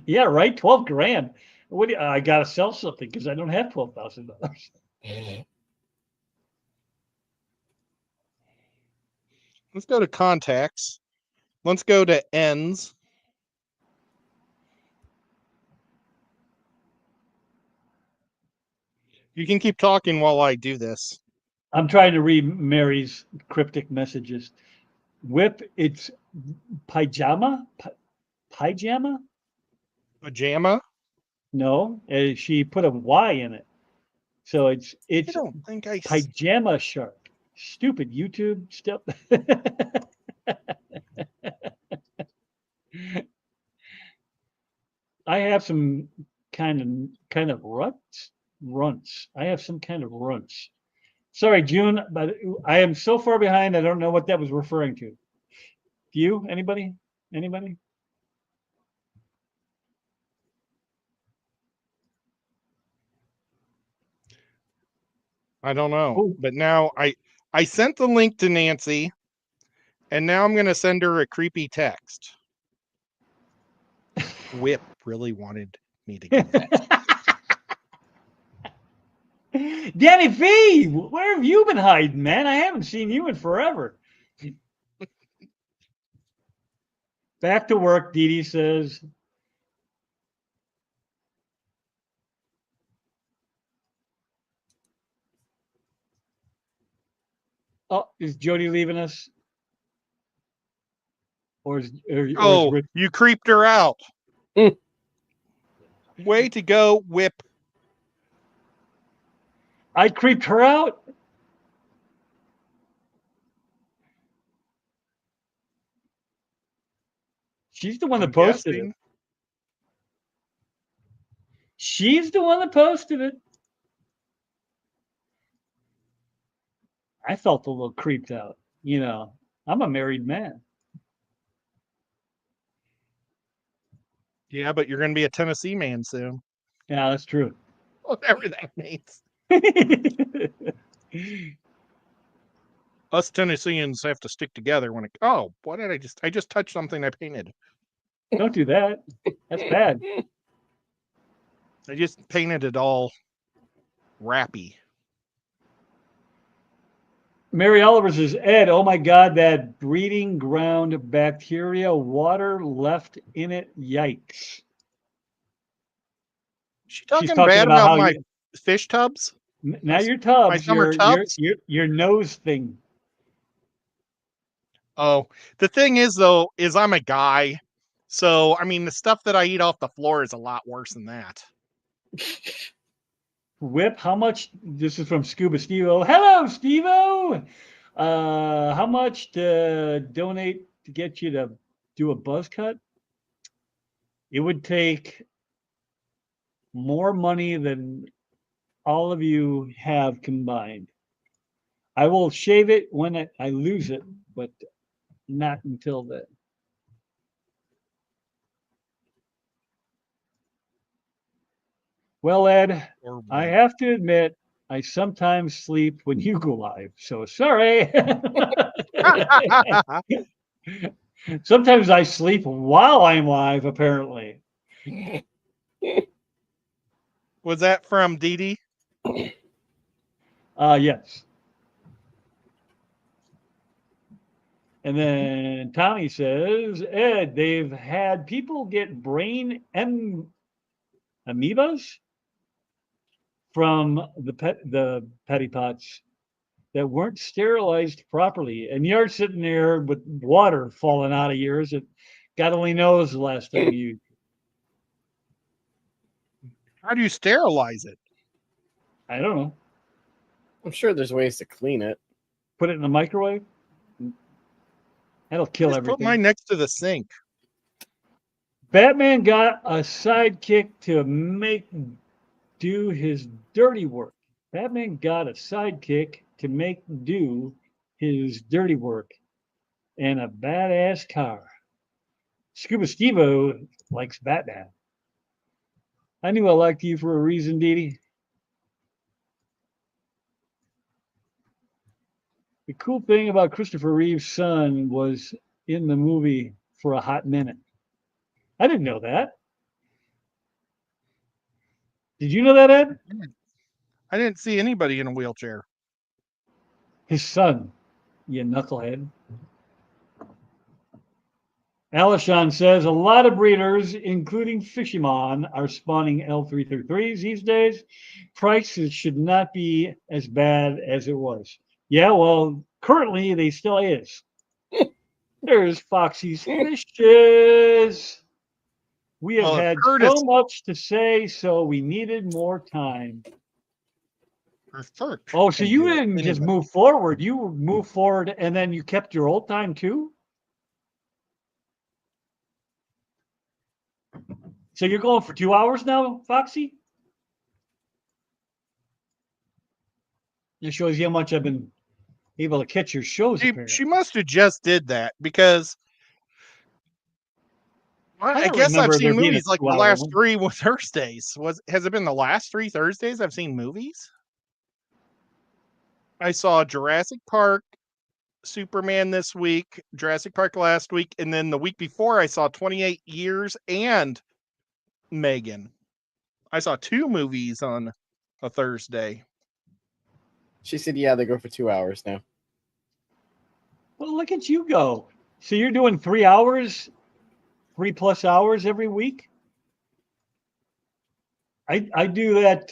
Yeah, right. 12 grand. What? I gotta sell something because I don't have $12,000. Let's go to contacts. Let's go to ends. You can keep talking while I do this. I'm trying to read Mary's cryptic messages. Whip, it's pajama? Pajama? Pajama? No, she put a Y in it. So I it's don't think I. pajama shark. Stupid YouTube stuff. I have some kind of runts. I have some kind of runts. Sorry, June, but I am so far behind. I don't know what that was referring to. Do you? Anybody? Anybody? I don't know. Oh, But now I sent the link to Nancy. And now I'm going to send her a creepy text. Whip really wanted me to get that. Danny V, where have you been hiding, man? I haven't seen you in forever. Back to work, Dee Dee says. Oh, is Jody leaving us? Or is Oh, Rich? you creeped her out. Way to go, Whip. I creeped her out? She's the one I'm that posted guessing. it. She's the one that posted it. I felt a little creeped out. You know, I'm a married man. Yeah, but you're going to be a Tennessee man soon. Yeah, that's true. Whatever that means. Us Tennesseans have to stick together when it. Oh, what did I just touched something I painted. Don't do that. That's bad. I just painted it all rappy. Mary Oliver says, Ed, oh my God, that breeding ground bacteria, water left in it. Yikes. She's She's talking talking bad about about how my you, fish tubs. not your tubs, My summer tubs. your nose thing. Oh, the thing is though, is I'm a guy. So, I mean, the stuff that I eat off the floor is a lot worse than that. Whip, how much? This is from Scuba Steve-O. Hello, Steve-O. How much to donate to get you to do a buzz cut? It would take more money than all of you have combined. I will shave it when I lose it, but not until then. Well, Ed, Or I have to admit, I sometimes sleep when you go live. So sorry. Sometimes I sleep while I'm live, apparently. Was that from Dee Dee? Yes. And then Tommy says, Ed, they've had people get brain amoebas from the petty pots that weren't sterilized properly. And you're sitting there with water falling out of yours. That God only knows the last time you. How do you sterilize it? I don't know. I'm sure there's ways to clean it. Put it in the microwave. That'll kill Just put everything. mine next to the sink. Batman got a sidekick to make do his dirty work. Batman got a sidekick to make do his dirty work and a badass car. Scuba Steve-O likes Batman. I knew I liked you for a reason, Dee Dee. The cool thing about Christopher Reeve's son was in the movie for a hot minute. I didn't know that. Did you know that, Ed? I didn't see anybody in a wheelchair. His son, you knucklehead. Alishon says a lot of breeders, including Fishimon, are spawning L333s these days. Prices should not be as bad as it was. Yeah, well, currently they still is. There's Foxy's Fishes. We have had Curtis. so much to say, so we needed more time. Oh, so you didn't just move forward. You moved forward and then you kept your old time too? So you're going for 2 hours now, Foxy? It shows you how much I've been able to catch your shows. She must have just did that because I guess I've seen movies like the last 3 Thursdays. Has it been the last 3 Thursdays I've seen movies? I saw Jurassic Park, Superman this week, Jurassic Park last week, and then the week before I saw 28 Years and Megan. I saw 2 movies on a Thursday. She said, "Yeah, they go for 2 hours now." Well, look at you go. So you're doing 3 hours, 3+ hours every week? I do that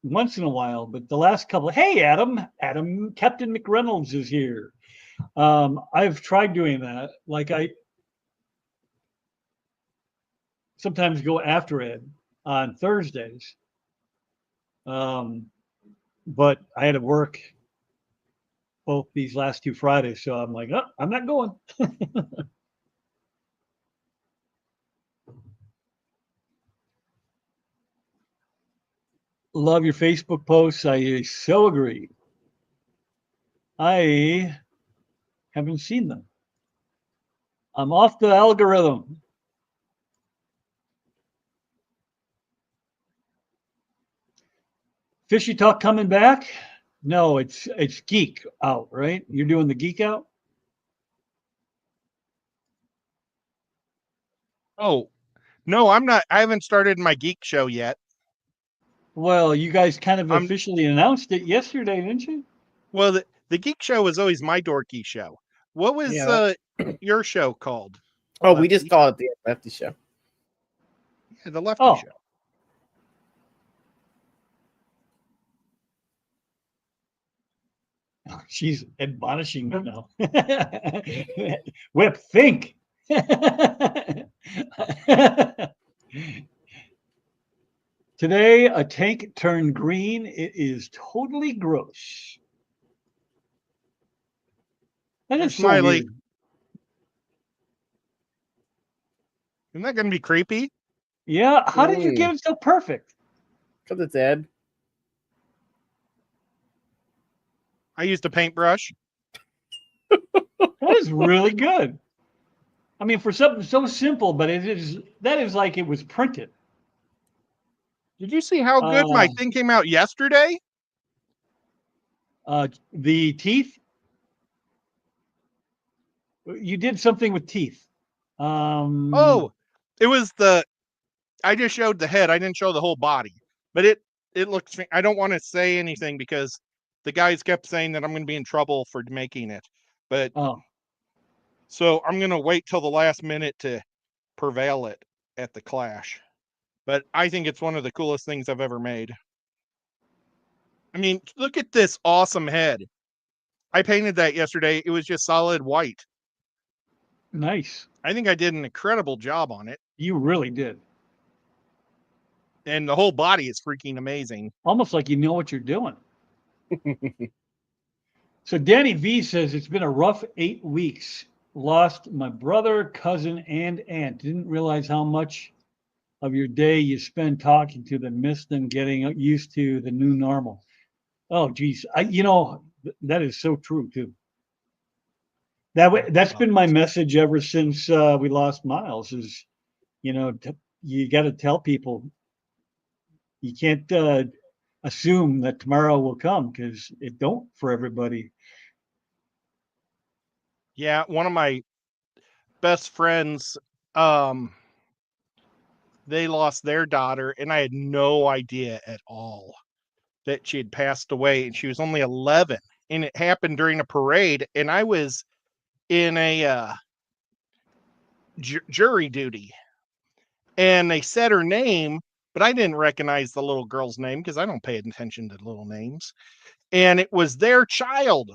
once in a while, but the last couple, hey, Adam, Captain McReynolds is here. I've tried doing that. Like I sometimes go after Ed on Thursdays. But I had to work both these last 2 Fridays, so I'm like, oh, I'm not going. Love your Facebook posts. I so agree. I haven't seen them. I'm off the algorithm. Fishy Talk coming back? No, it's Geek Out, right? You're doing the Geek Out? Oh, no, I'm not. I haven't started my geek show yet. Well, you guys kind of I'm- officially announced it yesterday, didn't you? Well, the geek show was always my dorky show. What was Yeah. your show called? Oh, we Lefty? just call it the Lefty Show. Yeah, the Lefty Oh. Show. She's admonishing me now. Whip, think. Today, a tank turned green. It is totally gross. That is so Smiley. weird. Isn't that going to be creepy? Yeah, how did you get it so perfect? Because it's Ed. I used a paintbrush. That is really good. I mean, for something so simple, but that is like it was printed. Did you see how good my thing came out yesterday? The teeth. You did something with teeth. Oh, it was I just showed the head. I didn't show the whole body, but it looks. I don't want to say anything because the guys kept saying that I'm going to be in trouble for making it. But so I'm going to wait till the last minute to prevail it at the clash. But I think it's one of the coolest things I've ever made. I mean, look at this awesome head. I painted that yesterday. It was just solid white. Nice. I think I did an incredible job on it. You really did. And the whole body is freaking amazing. Almost like you know what you're doing. So Danny V says it's been a rough 8 weeks. Lost my brother, cousin, and aunt. Didn't realize how much of your day you spend talking to them. Miss them getting used to the new normal. Oh, geez. That is so true, too. That's been my message ever since we lost Miles is, you got to tell people you can't assume that tomorrow will come because it don't for everybody. Yeah, one of my best friends, they lost their daughter, and I had no idea at all that she had passed away, and she was only 11, and it happened during a parade, and I was in a jury duty, and they said her name, but I didn't recognize the little girl's name because I don't pay attention to little names, and it was their child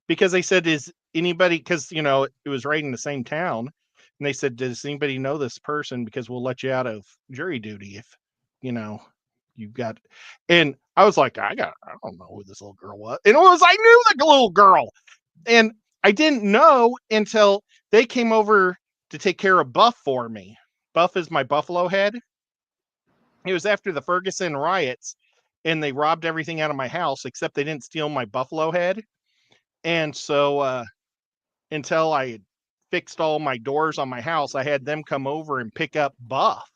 because they said, is anybody, because it was right in the same town, and they said, does anybody know this person, because we'll let you out of jury duty if you've got. And I was like, I don't know who this little girl was, and I knew the little girl, and I didn't know until they came over to take care of Buff for me. Buff is my buffalo head. It was after the Ferguson riots, and they robbed everything out of my house except they didn't steal my buffalo head. And so until I had fixed all my doors on my house, I had them come over and pick up Buff.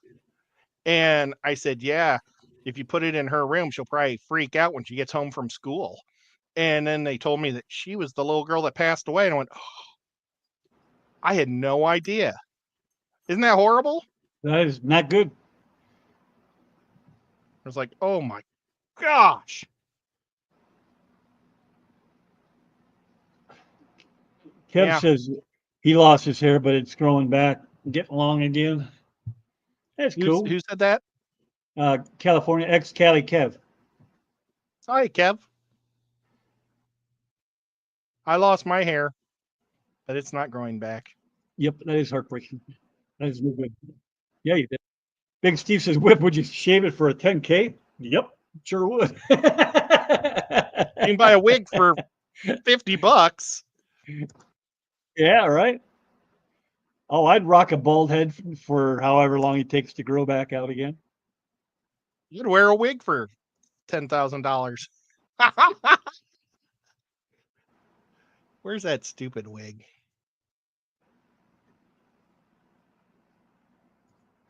And I said, yeah, if you put it in her room, she'll probably freak out when she gets home from school. And then they told me that she was the little girl that passed away. And I went, oh, I had no idea. Isn't that horrible? That is not good. I was like, oh my gosh. Kev Yeah. says he lost his hair, but it's growing back, getting long again. That's cool. Who said that? California ex-Cali Kev. Hi, Kev. I lost my hair, but it's not growing back. Yep, that is heartbreaking. That is no good. Yeah, you did. Big Steve says, "Whip, would you shave it for a 10K?" Yep, sure would. You can buy a wig for $50. Yeah, right. Oh, I'd rock a bald head for however long it takes to grow back out again. You'd wear a wig for $10,000. Where's that stupid wig?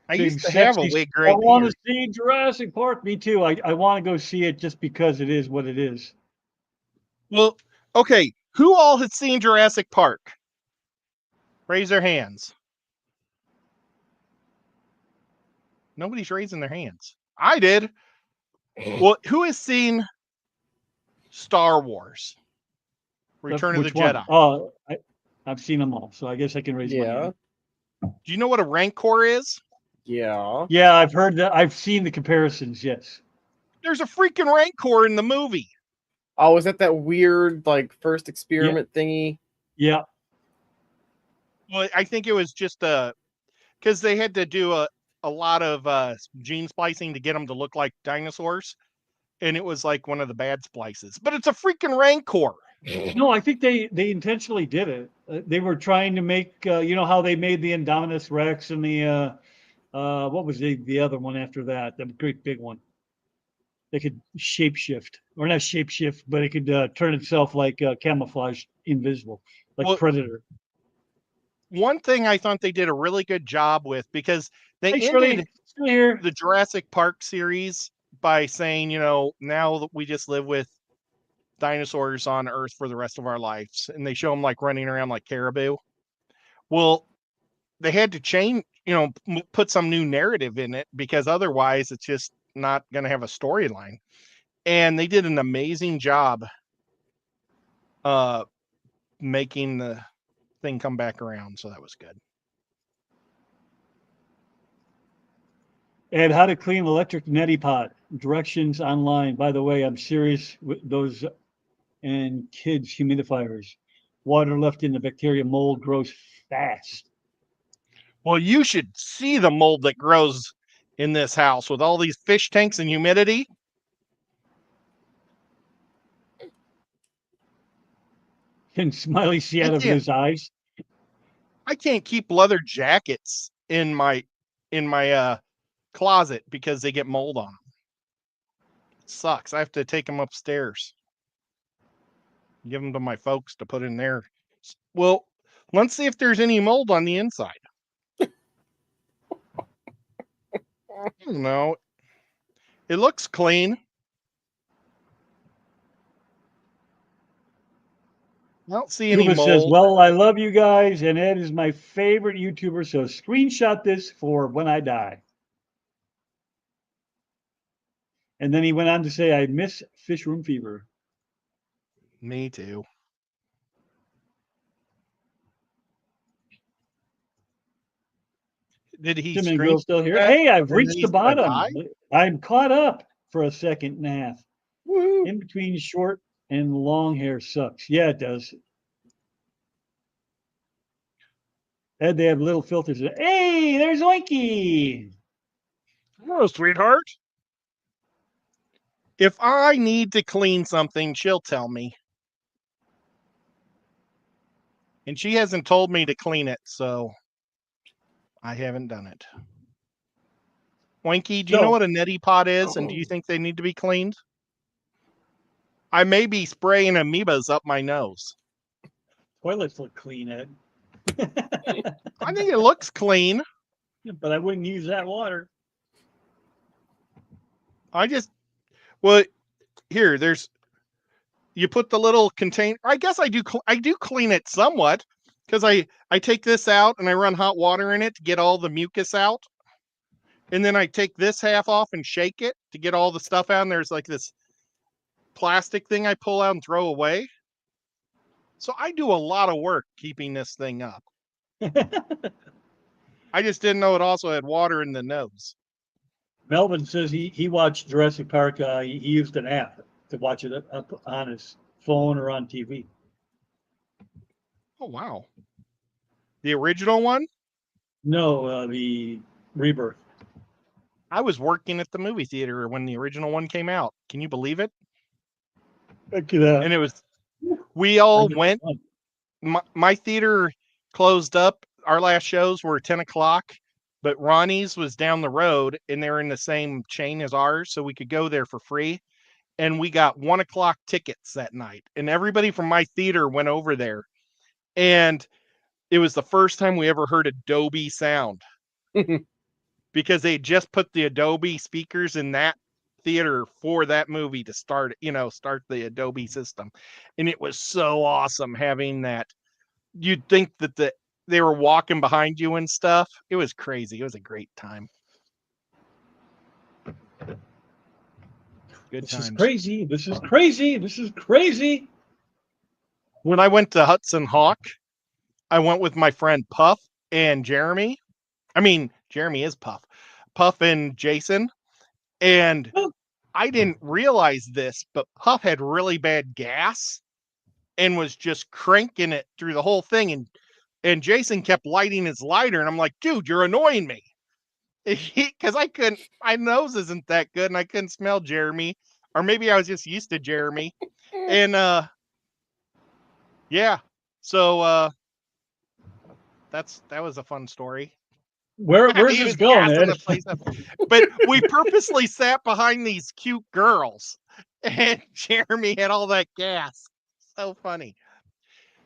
I Big used to have a Sexy wig I right want here. to see Jurassic Park. Me too. I want to go see it just because it is what it is. Well, okay. Who all has seen Jurassic Park? Raise their hands. Nobody's raising their hands. I did. Well, who has seen Star Wars? Return of the Which one? Jedi. Oh, I've seen them all, so I guess I can raise my Yeah. hand. Do you know what a Rancor is? Yeah. Yeah, I've heard that. I've seen the comparisons. Yes. There's a freaking Rancor in the movie. Oh, is that weird like first experiment thingy? Yeah. Well, I think it was just because they had to do a lot of gene splicing to get them to look like dinosaurs, and it was like one of the bad splices. But it's a freaking Rancor. No, I think they intentionally did it. They were trying to make you know how they made the Indominus Rex and the what was the other one after that? The great big one. They could shapeshift, or not shapeshift, but it could turn itself like camouflage, invisible, like Well, Predator. one thing I thought they did a really good job with, because they Hey, Shirley, ended still here. the Jurassic Park series by saying, you know, now that we just live with dinosaurs on Earth for the rest of our lives, and they show them like running around like caribou. Well, they had to change, you know, put some new narrative in it, because otherwise it's just not going to have a storyline. And they did an amazing job making the thing come back around, so that was good. And how to clean electric neti pot. Directions online. By the way, I'm serious with those and kids humidifiers. Water left in the bacteria mold grows fast. Well, you should see the mold that grows in this house with all these fish tanks and humidity. And Smiley see out of his eyes. I can't keep leather jackets in my closet because they get mold on them. It sucks. I have to take them upstairs. Give them to my folks to put in there. Well, let's see if there's any mold on the inside. No, it looks clean. I don't see any Cuba mold. says, well, I love you guys, and Ed is my favorite YouTuber, so screenshot this for when I die. And then he went on to say, I miss Fish Room Fever. Me too. Did he Tim and screen Girl still here? that? Hey, I've And reached then the he's gonna bottom. die? I'm caught up for a second and a half. Woo. In between short and long hair sucks. Yeah, it does. Ed, they have little filters. Hey, there's Oinky. Hello, sweetheart. If I need to clean something, she'll tell me. And she hasn't told me to clean it, so I haven't done it. Oinky, do you know what a neti pot is, and do you think they need to be cleaned? I may be spraying amoebas up my nose. Toilets look clean, Ed. I think it looks clean. But I wouldn't use that water. Well, here, there's you put the little container. I guess I do clean it somewhat because I take this out and I run hot water in it to get all the mucus out. And then I take this half off and shake it to get all the stuff out. And there's like this plastic thing I pull out and throw away. So I do a lot of work keeping this thing up. I just didn't know it also had water in the nose. Melvin says he watched Jurassic Park. He used an app to watch it up on his phone or on TV. Oh, wow. The original one? No, the Rebirth. I was working at the movie theater when the original one came out. Can you believe it? Look at that. And it was, we all went, my theater closed up. Our last shows were 10 o'clock, but Ronnie's was down the road and they're in the same chain as ours. So we could go there for free. And we got 1 o'clock tickets that night. And everybody from my theater went over there. And it was the first time we ever heard Adobe sound. Because they just put the Adobe speakers in that theater for that movie to start the Adobe system. And it was so awesome having that. You'd think that they were walking behind you and stuff. It was crazy. It was a great time. Good This times. is crazy. This is crazy. This is crazy. When I went to Hudson Hawk, I went with my friend Puff and Jeremy. I mean, Jeremy is Puff. Puff and Jason. And I didn't realize this, but Puff had really bad gas and was just cranking it through the whole thing. And Jason kept lighting his lighter. And I'm like, dude, you're annoying me. Because my nose isn't that good and I couldn't smell Jeremy. Or maybe I was just used to Jeremy. And yeah. So that was a fun story. Where's He this was going, gassing Ed? the place up. But we purposely sat behind these cute girls, and Jeremy had all that gas. So funny.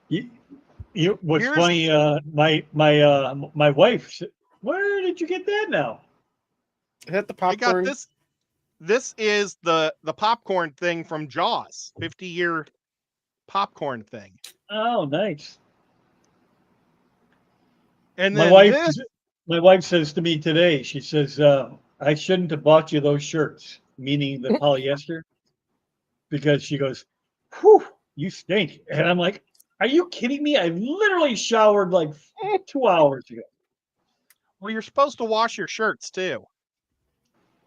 What's Here's- funny? My wife said, "Where did you get that now?" Is that the I popcorn? got this. This is the popcorn thing from Jaws, 50-year popcorn thing. Oh, nice. And My then wife, this, my wife says to me today, she says, "I shouldn't have bought you those shirts," meaning the polyester, because she goes, "Whew, you stink," and I'm like, "Are you kidding me? I literally showered like 2 hours ago." well, you're supposed to wash your shirts too.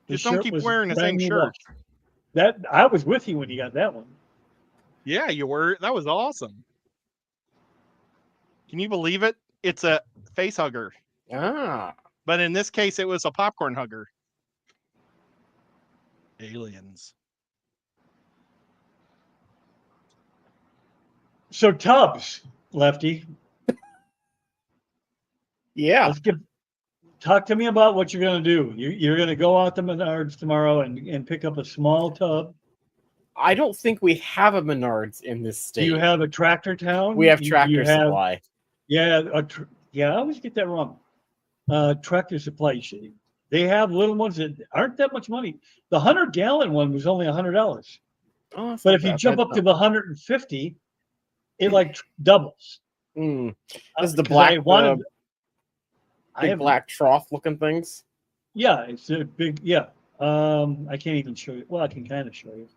The Just don't shirt keep was wearing the brand same new shirt. wash. That I was with you when you got that one. Yeah, you were. That was awesome. Can you believe it? It's a face hugger. Ah. But in this case, it was a popcorn hugger. Aliens. So Tubbs, Lefty, Yeah. talk to me about what you're going to do. You're going to go out to Menards tomorrow and pick up a small tub. I don't think we have a Menards in this state. Do you have a Tractor Town? We have You Tractor have- Supply. Yeah, I always get that wrong. Tractor Supply. They have little ones that aren't that much money. The 100-gallon one was only $100, Oh, it's but not if you bad. jump up to the 150, it like doubles. This is the 'Cause black, I wanted. I big have black trough looking things. Yeah, it's a big. Yeah, I can't even show you. Well, I can kind of show you.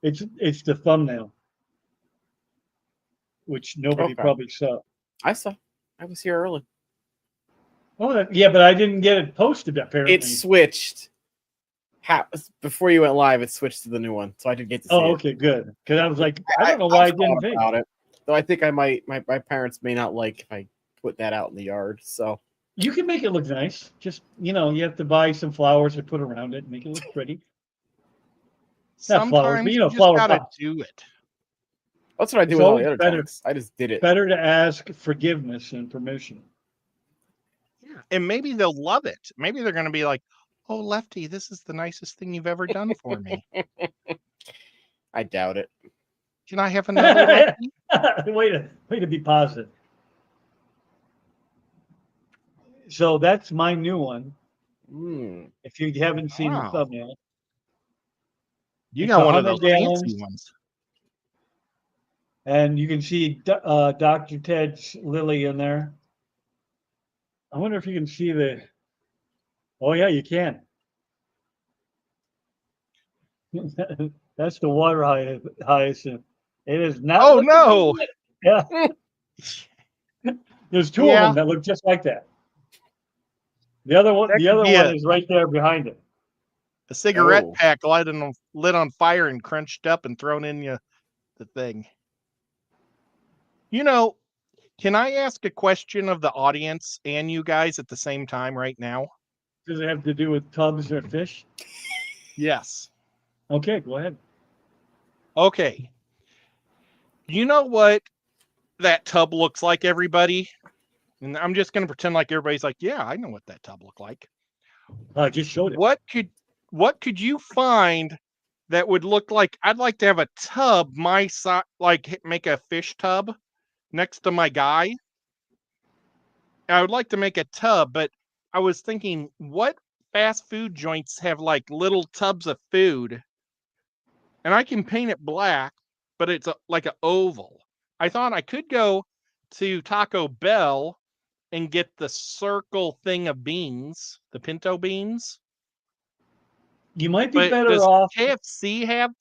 It's the thumbnail, which nobody Okay. probably saw. I saw. I was here early. Oh, yeah, but I didn't get it posted apparently. It switched. Before you went live, it switched to the new one, so I did get to see Oh, it. okay, good. Because I was like, I don't know why I thought didn't think. about it. Though I think I might. My parents may not like if I put that out in the yard. So You can make it look nice. Just you have to buy some flowers to put around it and make it look pretty. Not flowers, Sometimes but you just flower gotta pots. do it. that's what I do It's with all always the other better. tanks. I just did it. Better to ask forgiveness and permission. Yeah. And maybe they'll love it. Maybe they're gonna be like, "Oh, Lefty, this is the nicest thing you've ever done for me. I doubt it. Can I have another Lefty?" way to be positive. So that's my new one. If you haven't seen Wow. the thumbnail, You It's got one of those 100 fancy gallons. ones. And you can see Dr. Ted's Lily in there. I wonder if you can see the. Oh yeah, you can. That's the water hyacinth. It is not. Oh looking no! good. Yeah, there's two of Yeah, them that look just like that. The other one, that the could other be one a is right there behind it. cigarette Oh. pack lit on fire and crunched up and thrown in the thing. You know, can I ask a question of the audience and you guys at the same time right now? Does it have to do with tubs or fish? Yes. Okay, go ahead. Okay. You know what that tub looks like, everybody? And I'm just going to pretend like everybody's like, yeah, I know what that tub looked like. I just showed it. What could you find that would look like? I'd like to have a tub my size, like make a fish tub next to my guy. I would like to make a tub, but I was thinking, what fast food joints have like little tubs of food? And I can paint it black, but it's like an oval. I thought I could go to Taco Bell and get the circle thing of beans, the pinto beans. You might be But better does off. KFC have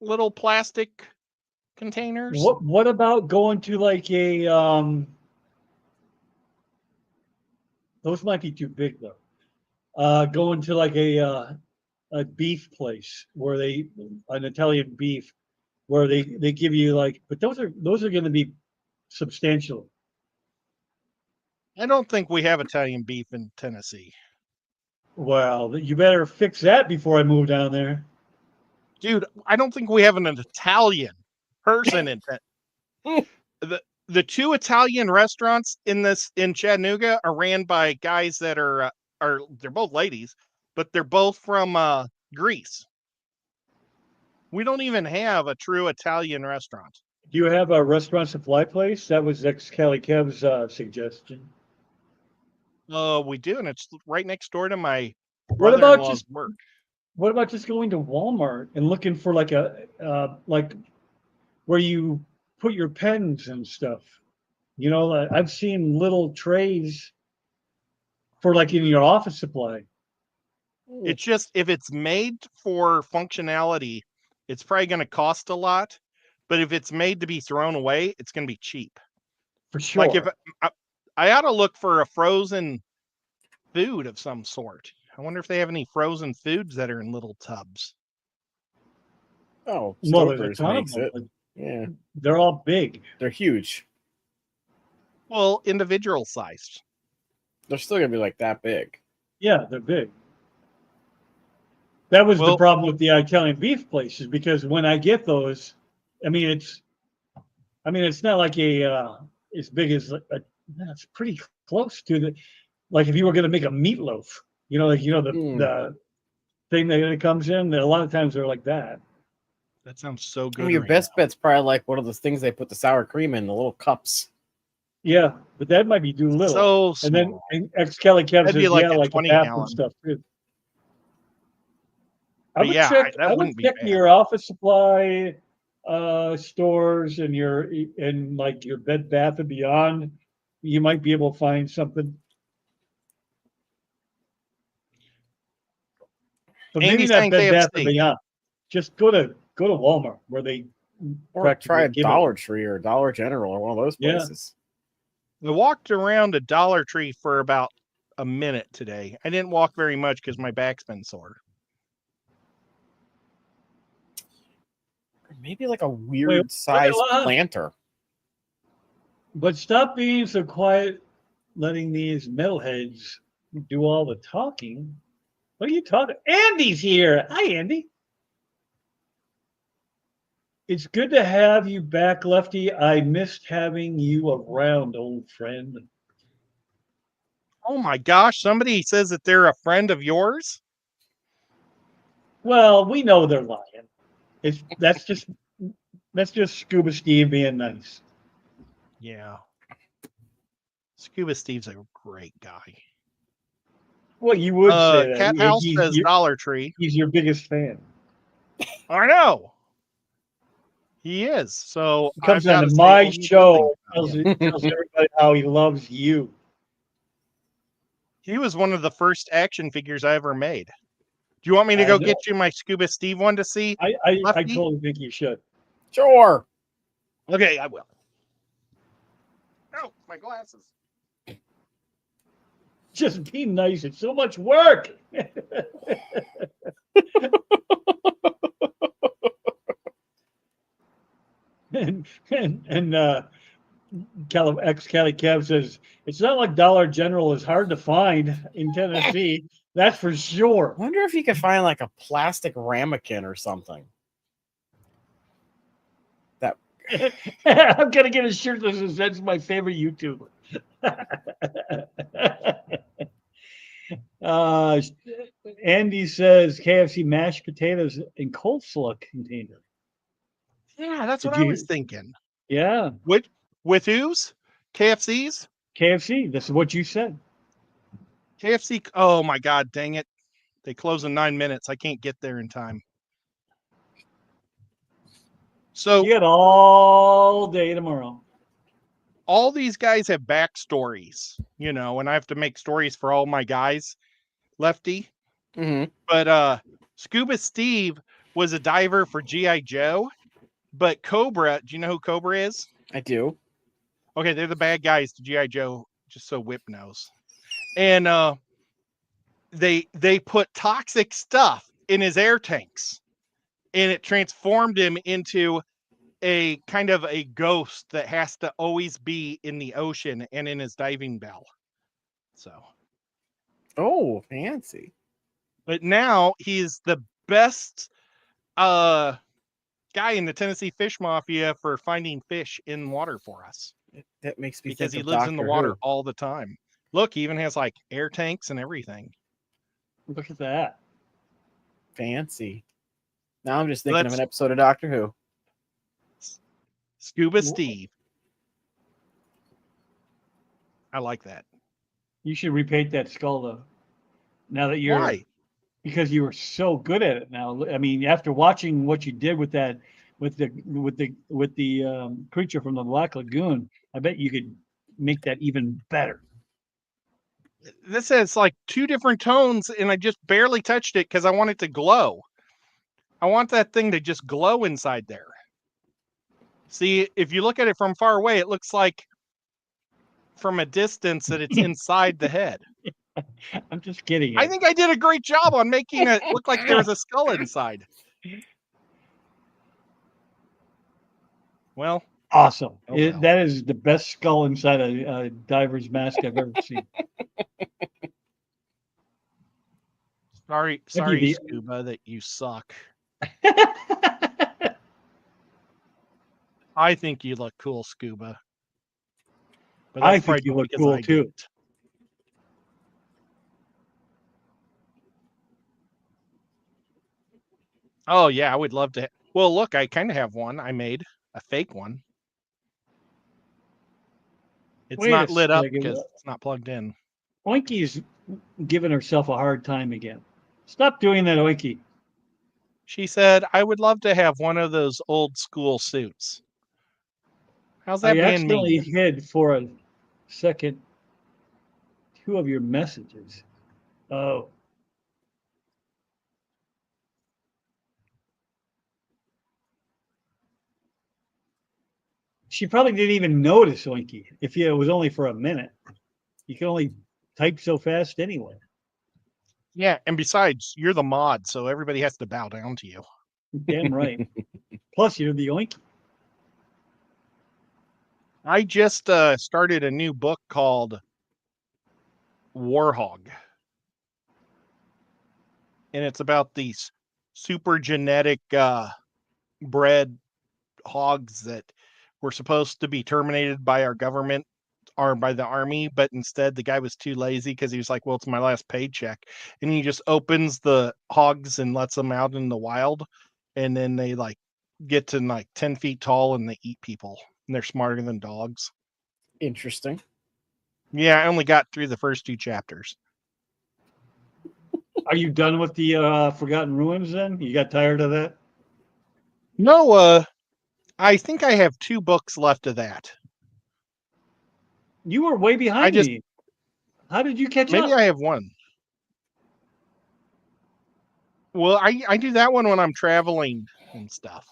little plastic containers? What about going to like a those might be too big though. Going to like a beef place where they an Italian beef where they give you like, but those are going to be substantial. I don't think we have Italian beef in Tennessee. Well, you better fix that before I move down there. Dude, I don't think we have an Italian person in the two Italian restaurants in Chattanooga are ran by guys that are they're both ladies, but they're both from Greece. We don't even have a true Italian restaurant. Do you have a restaurant supply place? That was ex Cali Kev's suggestion. We do, and it's right next door to my What about brother-in-law's just work. what about just going to Walmart and looking for like a like where you put your pens and stuff? You know, I've seen little trays for like in your office supply. It's just if it's made for functionality, it's probably going to cost a lot. But if it's made to be thrown away, it's going to be cheap. For sure. Like if I ought to look for a frozen food of some sort. I wonder if they have any frozen foods that are in little tubs. Oh, well, there's a Stoker's ton of makes them, it. but Yeah, they're all big. they're huge. Well, individual sized. They're still gonna be like that big. Yeah, they're big. That was the Well- problem with the Italian beef places because when I get those, I mean it's not like a as big as it's pretty close to the like if you were going to make a meatloaf, like the thing that it comes in. A lot of times they're like that. That sounds so I good. mean, your right best now. bet's probably like one of those things they put the sour cream in, the little cups. Yeah, but that might be too little. So And then small. ex Kelly Kev That'd says, be like yeah, a like the 20 bathroom gallon. stuff too. But yeah, that I would wouldn't be check bad. your office supply stores and like your Bed Bath and Beyond. You might be able to find something. But maybe Andy's not saying Bed Bath and KFC. Beyond. Just go to Walmart where they Or practically try a give it. Dollar Tree or Dollar General or one of those Yeah. places. I walked around a Dollar Tree for about a minute today. I didn't walk very much because my back's been sore. Or maybe like a weird sized what? planter. But stop being so quiet, letting these metalheads do all the talking. What are you talking? Andy's here. Hi, Andy. It's good to have you back, Lefty. I missed having you around, old friend. Oh my gosh, somebody says that they're a friend of yours? Well, we know they're lying. That's just Scuba Steve being nice. Yeah. Scuba Steve's a great guy. Well, you would say that. Cat House says Dollar Tree. He's your biggest fan. I know. He is. So He comes I've on gotta to say my only good show, things about tells everybody how he loves you. He was one of the first action figures I ever made. Do you want me to I go know. get you my Scuba Steve one to see? I Lefty? totally think you should. Sure. Okay, I will. Oh, my glasses. Just be nice. It's so much work. and Cali Kev says it's not like Dollar General is hard to find in Tennessee. That's for sure. I wonder if you could find like a plastic ramekin or something. I'm gonna get a shirt that says that's my favorite YouTuber. uh, Andy says KFC mashed potatoes in coleslaw container. Yeah, that's Did what I you- was thinking. Yeah, With whose? KFC's? KFC. This is what you said. KFC. Oh my God, dang it. They close in 9 minutes. I can't get there in time. So You got all day tomorrow. all these guys have backstories, and I have to make stories for all my guys, Lefty. Mm-hmm. But Scuba Steve was a diver for G.I. Joe, but Cobra, do you know who Cobra is? I do. Okay, they're the bad guys to G.I. Joe, just so Whip knows. And they put toxic stuff in his air tanks, and it transformed him into a kind of a ghost that has to always be in the ocean and in his diving bell. So, Oh, fancy. but now he's the best guy in the Tennessee Fish Mafia for finding fish in water for us, That makes me because think he of lives in the Doctor water Who. all the time. Look, he even has like air tanks and everything. Look at that. Fancy. Now I'm just thinking of Let's- an episode of Doctor Who. Scuba Steve. I like that. You should repaint that skull though. Now that you're Why? because you were so good at it now. I mean, after watching what you did with that with the creature from the Black Lagoon, I bet you could make that even better. This has like 2 different tones, and I just barely touched it because I want it to glow. I want that thing to just glow inside there. See, if you look at it from far away, it looks like from a distance that it's inside the head. I'm just kidding. I think I did a great job on making it look like there was a skull inside. Well, Awesome. Oh, well. That is the best skull inside a diver's mask I've ever seen. sorry, the- Scuba, that you suck. I think you look cool, Scuba. But I that's think probably you look because cool I too. didn't. Oh yeah, I would love to. Well, look, I kind of have one. I made a fake one. It's Wait not a lit up second. because it's not plugged in. Oinky's giving herself a hard time again. Stop doing that, Oinky. She said, "I would love to have one of those old school suits." How's that I being accidentally mean? hid for a second 2 of your messages. Oh. She probably didn't even notice, Oinky, if it was only for a minute. You can only type so fast anyway. Yeah, and besides, you're the mod, so everybody has to bow down to you. Damn right. Plus, you're the Oinky. I just started a new book called Warhog. And it's about these super genetic bred hogs that were supposed to be terminated by our government or by the army, but instead the guy was too lazy because he was like, well, it's my last paycheck. And he just opens the hogs and lets them out in the wild. And then they like get to like 10 feet tall and they eat people. And they're smarter than dogs. Interesting. Yeah, I only got through the first 2 chapters. Are you done with the Forgotten Ruins then? You got tired of that? No, I think I have 2 books left of that. You were way behind just- me. How did you catch Maybe up? I have 1. Well, I do that one when I'm traveling and stuff.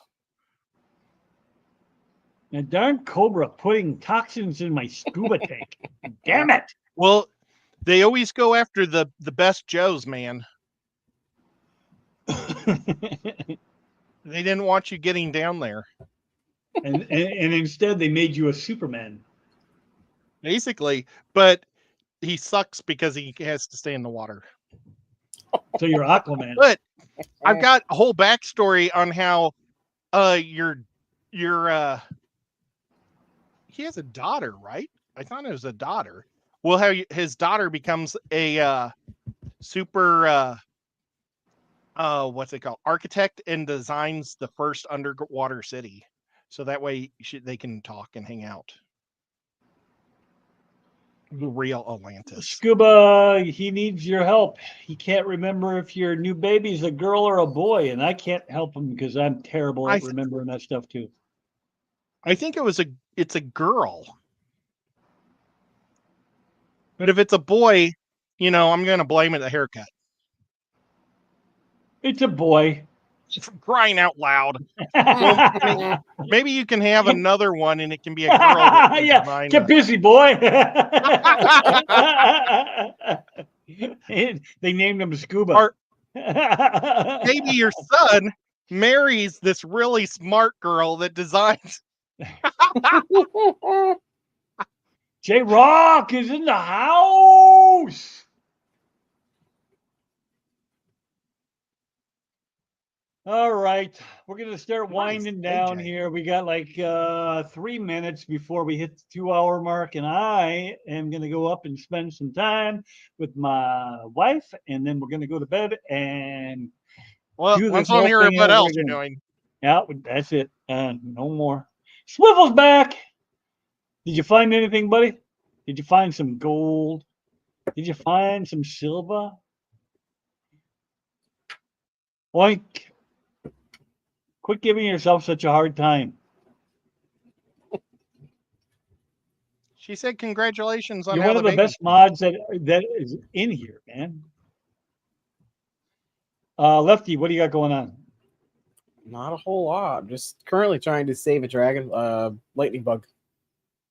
And darn Cobra putting toxins in my scuba tank. Damn it. Well, they always go after the best Joes, man. They didn't want you getting down there. and instead they made you a Superman. Basically, but he sucks because he has to stay in the water. So you're Aquaman. But I've got a whole backstory on how your he has a daughter, right? I thought it was a daughter. Well, how his daughter becomes a super what's it called? Architect, and designs the first underwater city. So that way they can talk and hang out. The real Atlantis. Scuba, he needs your help. He can't remember if your new baby's a girl or a boy, and I can't help him because I'm terrible at remembering that stuff too. I think it's a girl. But if it's a boy, I'm gonna blame it the haircut. It's a boy. For crying out loud. Well, maybe you can have another one and it can be a girl. Yeah, get busy, boy. They named him Scuba. Or maybe your son marries this really smart girl that designs. J Rock is in the house. All right, we're going to start winding down here. We got like 3 minutes before we hit the 2-hour mark, and I am going to go up and spend some time with my wife, and then we're going to go to bed and do once this whole on hearing thing what over else again. you're doing. Yeah, that's it. No more. Swivel's back. Did you find anything, buddy? Did you find some gold? Did you find some silver? Oink. Quit giving yourself such a hard time. She said, "Congratulations on You're how one of the baby best mods that is in here, man." Lefty, what do you got going on? Not a whole lot. Just currently trying to save a dragon, lightning bug.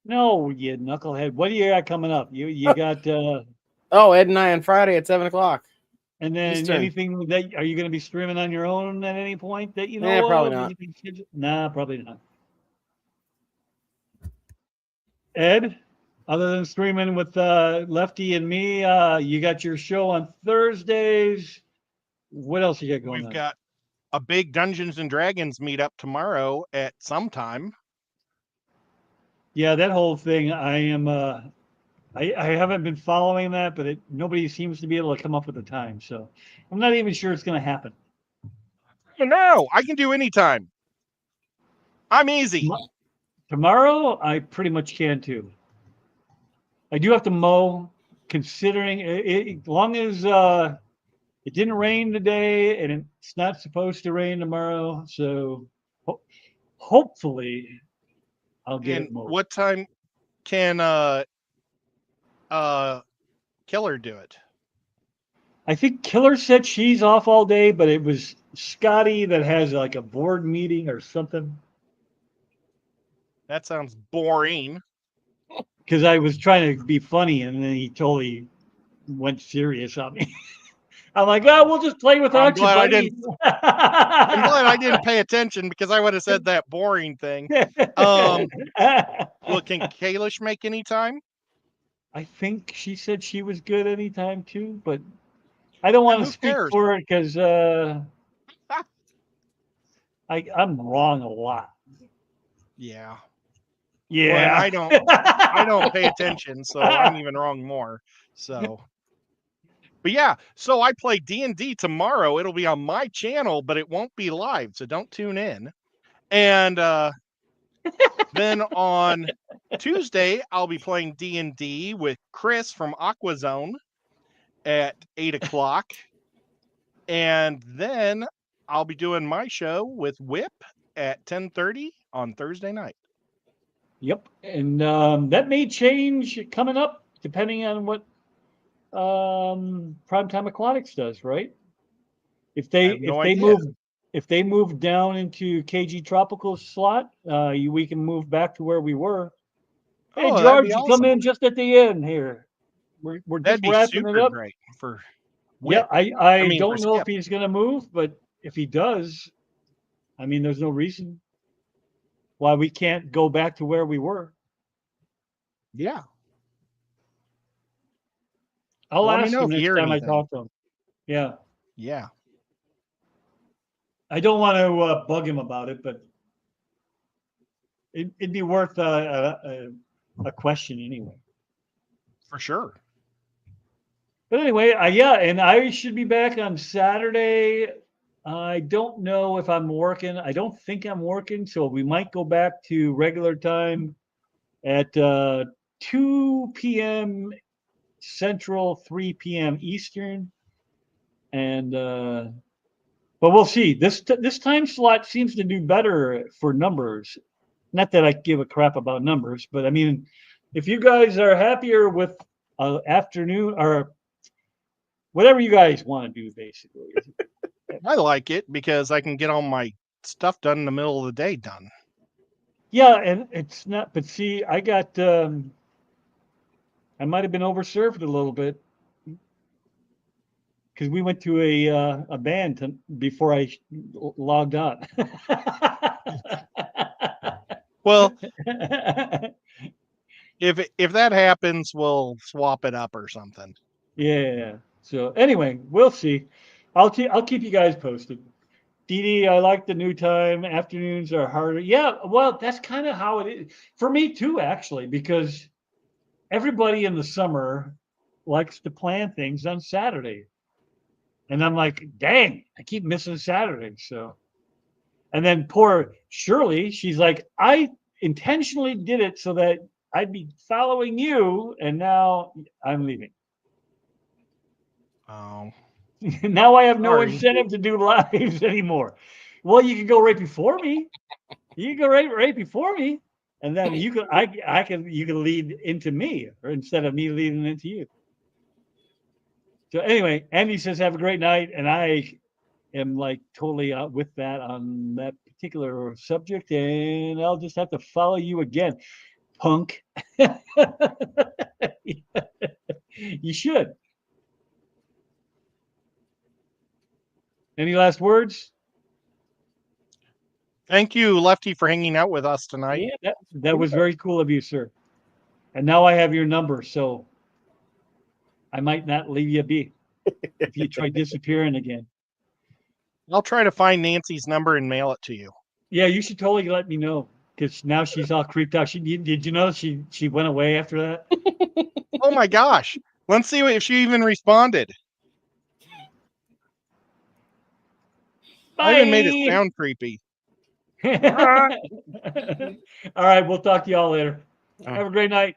No, you knucklehead. What do you got coming up? You got Oh, Ed and I on Friday at 7:00. and then Eastern. anything that are you going to be streaming on your own at any point that you know? Yeah, probably of? not. Nah, probably not. Ed, other than streaming with Lefty and me, you got your show on Thursdays. What else you got going on? We've got a big Dungeons and Dragons meetup tomorrow at some time. Yeah, that whole thing. I am. I haven't been following that, but nobody seems to be able to come up with a time. So I'm not even sure it's going to happen. No, I can do anytime. I'm easy. Tomorrow, I pretty much can too. I do have to mow, considering as long as it didn't rain today and it's not supposed to rain tomorrow. So hopefully I'll get it mowed. What time can Killer do it? I think Killer said she's off all day, but it was Scotty that has like a board meeting or something. That sounds boring. Because I was trying to be funny, and then he totally went serious on me. I'm like, oh, we'll just play without you, buddy. I'm glad I didn't pay attention because I would have said that boring thing. Well, can Kalish make any time? I think she said she was good anytime too, but I don't want to speak for her because I'm wrong a lot. Yeah. Yeah. Well, I don't pay attention, so I'm even wrong more. So, but yeah, so I play D&D tomorrow. It'll be on my channel, but it won't be live, so don't tune in. And then on Tuesday, I'll be playing D&D with Chris from Aquazone at 8:00. And then I'll be doing my show with Whip at 10:30 on Thursday night. Yep. And that may change coming up depending on what Primetime Aquatics does, right? If I they have no if they idea. move down into KG Tropical slot, we can move back to where we were. Hey, Oh, that'd George, be you come awesome. in just at the end here. We're That'd just be wrapping it super up. great for Yeah, Whip. I mean, for don't know if Skip. he's going to move, but if he does, I mean, there's no reason why we can't go back to where we were. Yeah. I'll Let me ask know him if you next hear time I anything. talk to him. Yeah, Yeah. I don't want to bug him about it, but it'd be worth a question anyway. For sure. But anyway, yeah, and I should be back on Saturday. I don't know if I'm working. I don't think I'm working, so we might go back to regular time at 2 p.m. Central, 3 p.m. Eastern, and but we'll see. This time slot seems to do better for numbers. Not that I give a crap about numbers, but I mean, if you guys are happier with afternoon or whatever you guys want to do, basically. I like it because I can get all my stuff done in the middle of the day done. Yeah, and it's not. But see, I got. I might have been overserved a little bit because we went to a band before I logged on. Well, if that happens, we'll swap it up or something. Yeah. So anyway, we'll see. I'll keep you guys posted. Dee Dee, I like the new time. Afternoons are harder. Yeah, well, that's kind of how it is for me too, actually, because everybody in the summer likes to plan things on Saturday. And I'm like, dang, I keep missing Saturday. So, and then poor Shirley, she's like, I intentionally did it so that I'd be following you, and now I'm leaving. Oh, Now I have no sorry. incentive to do lives anymore. Well, you can go right before me. You can go right before me, and then you can you can lead into me, or instead of me leading into you. So anyway, Andy says have a great night, and I am like totally out with that on that particular subject, and I'll just have to follow you again, punk. You should. Any last words? Thank you, Lefty, for hanging out with us tonight. Yeah, that was very cool of you, sir. And now I have your number, so I might not leave you be if you try disappearing again. I'll try to find Nancy's number and mail it to you. Yeah, you should totally let me know because now she's all creeped out. Did you know she went away after that? Oh my gosh. Let's see if she even responded. I even made it sound creepy. All right, we'll talk to y'all later. Have a great night.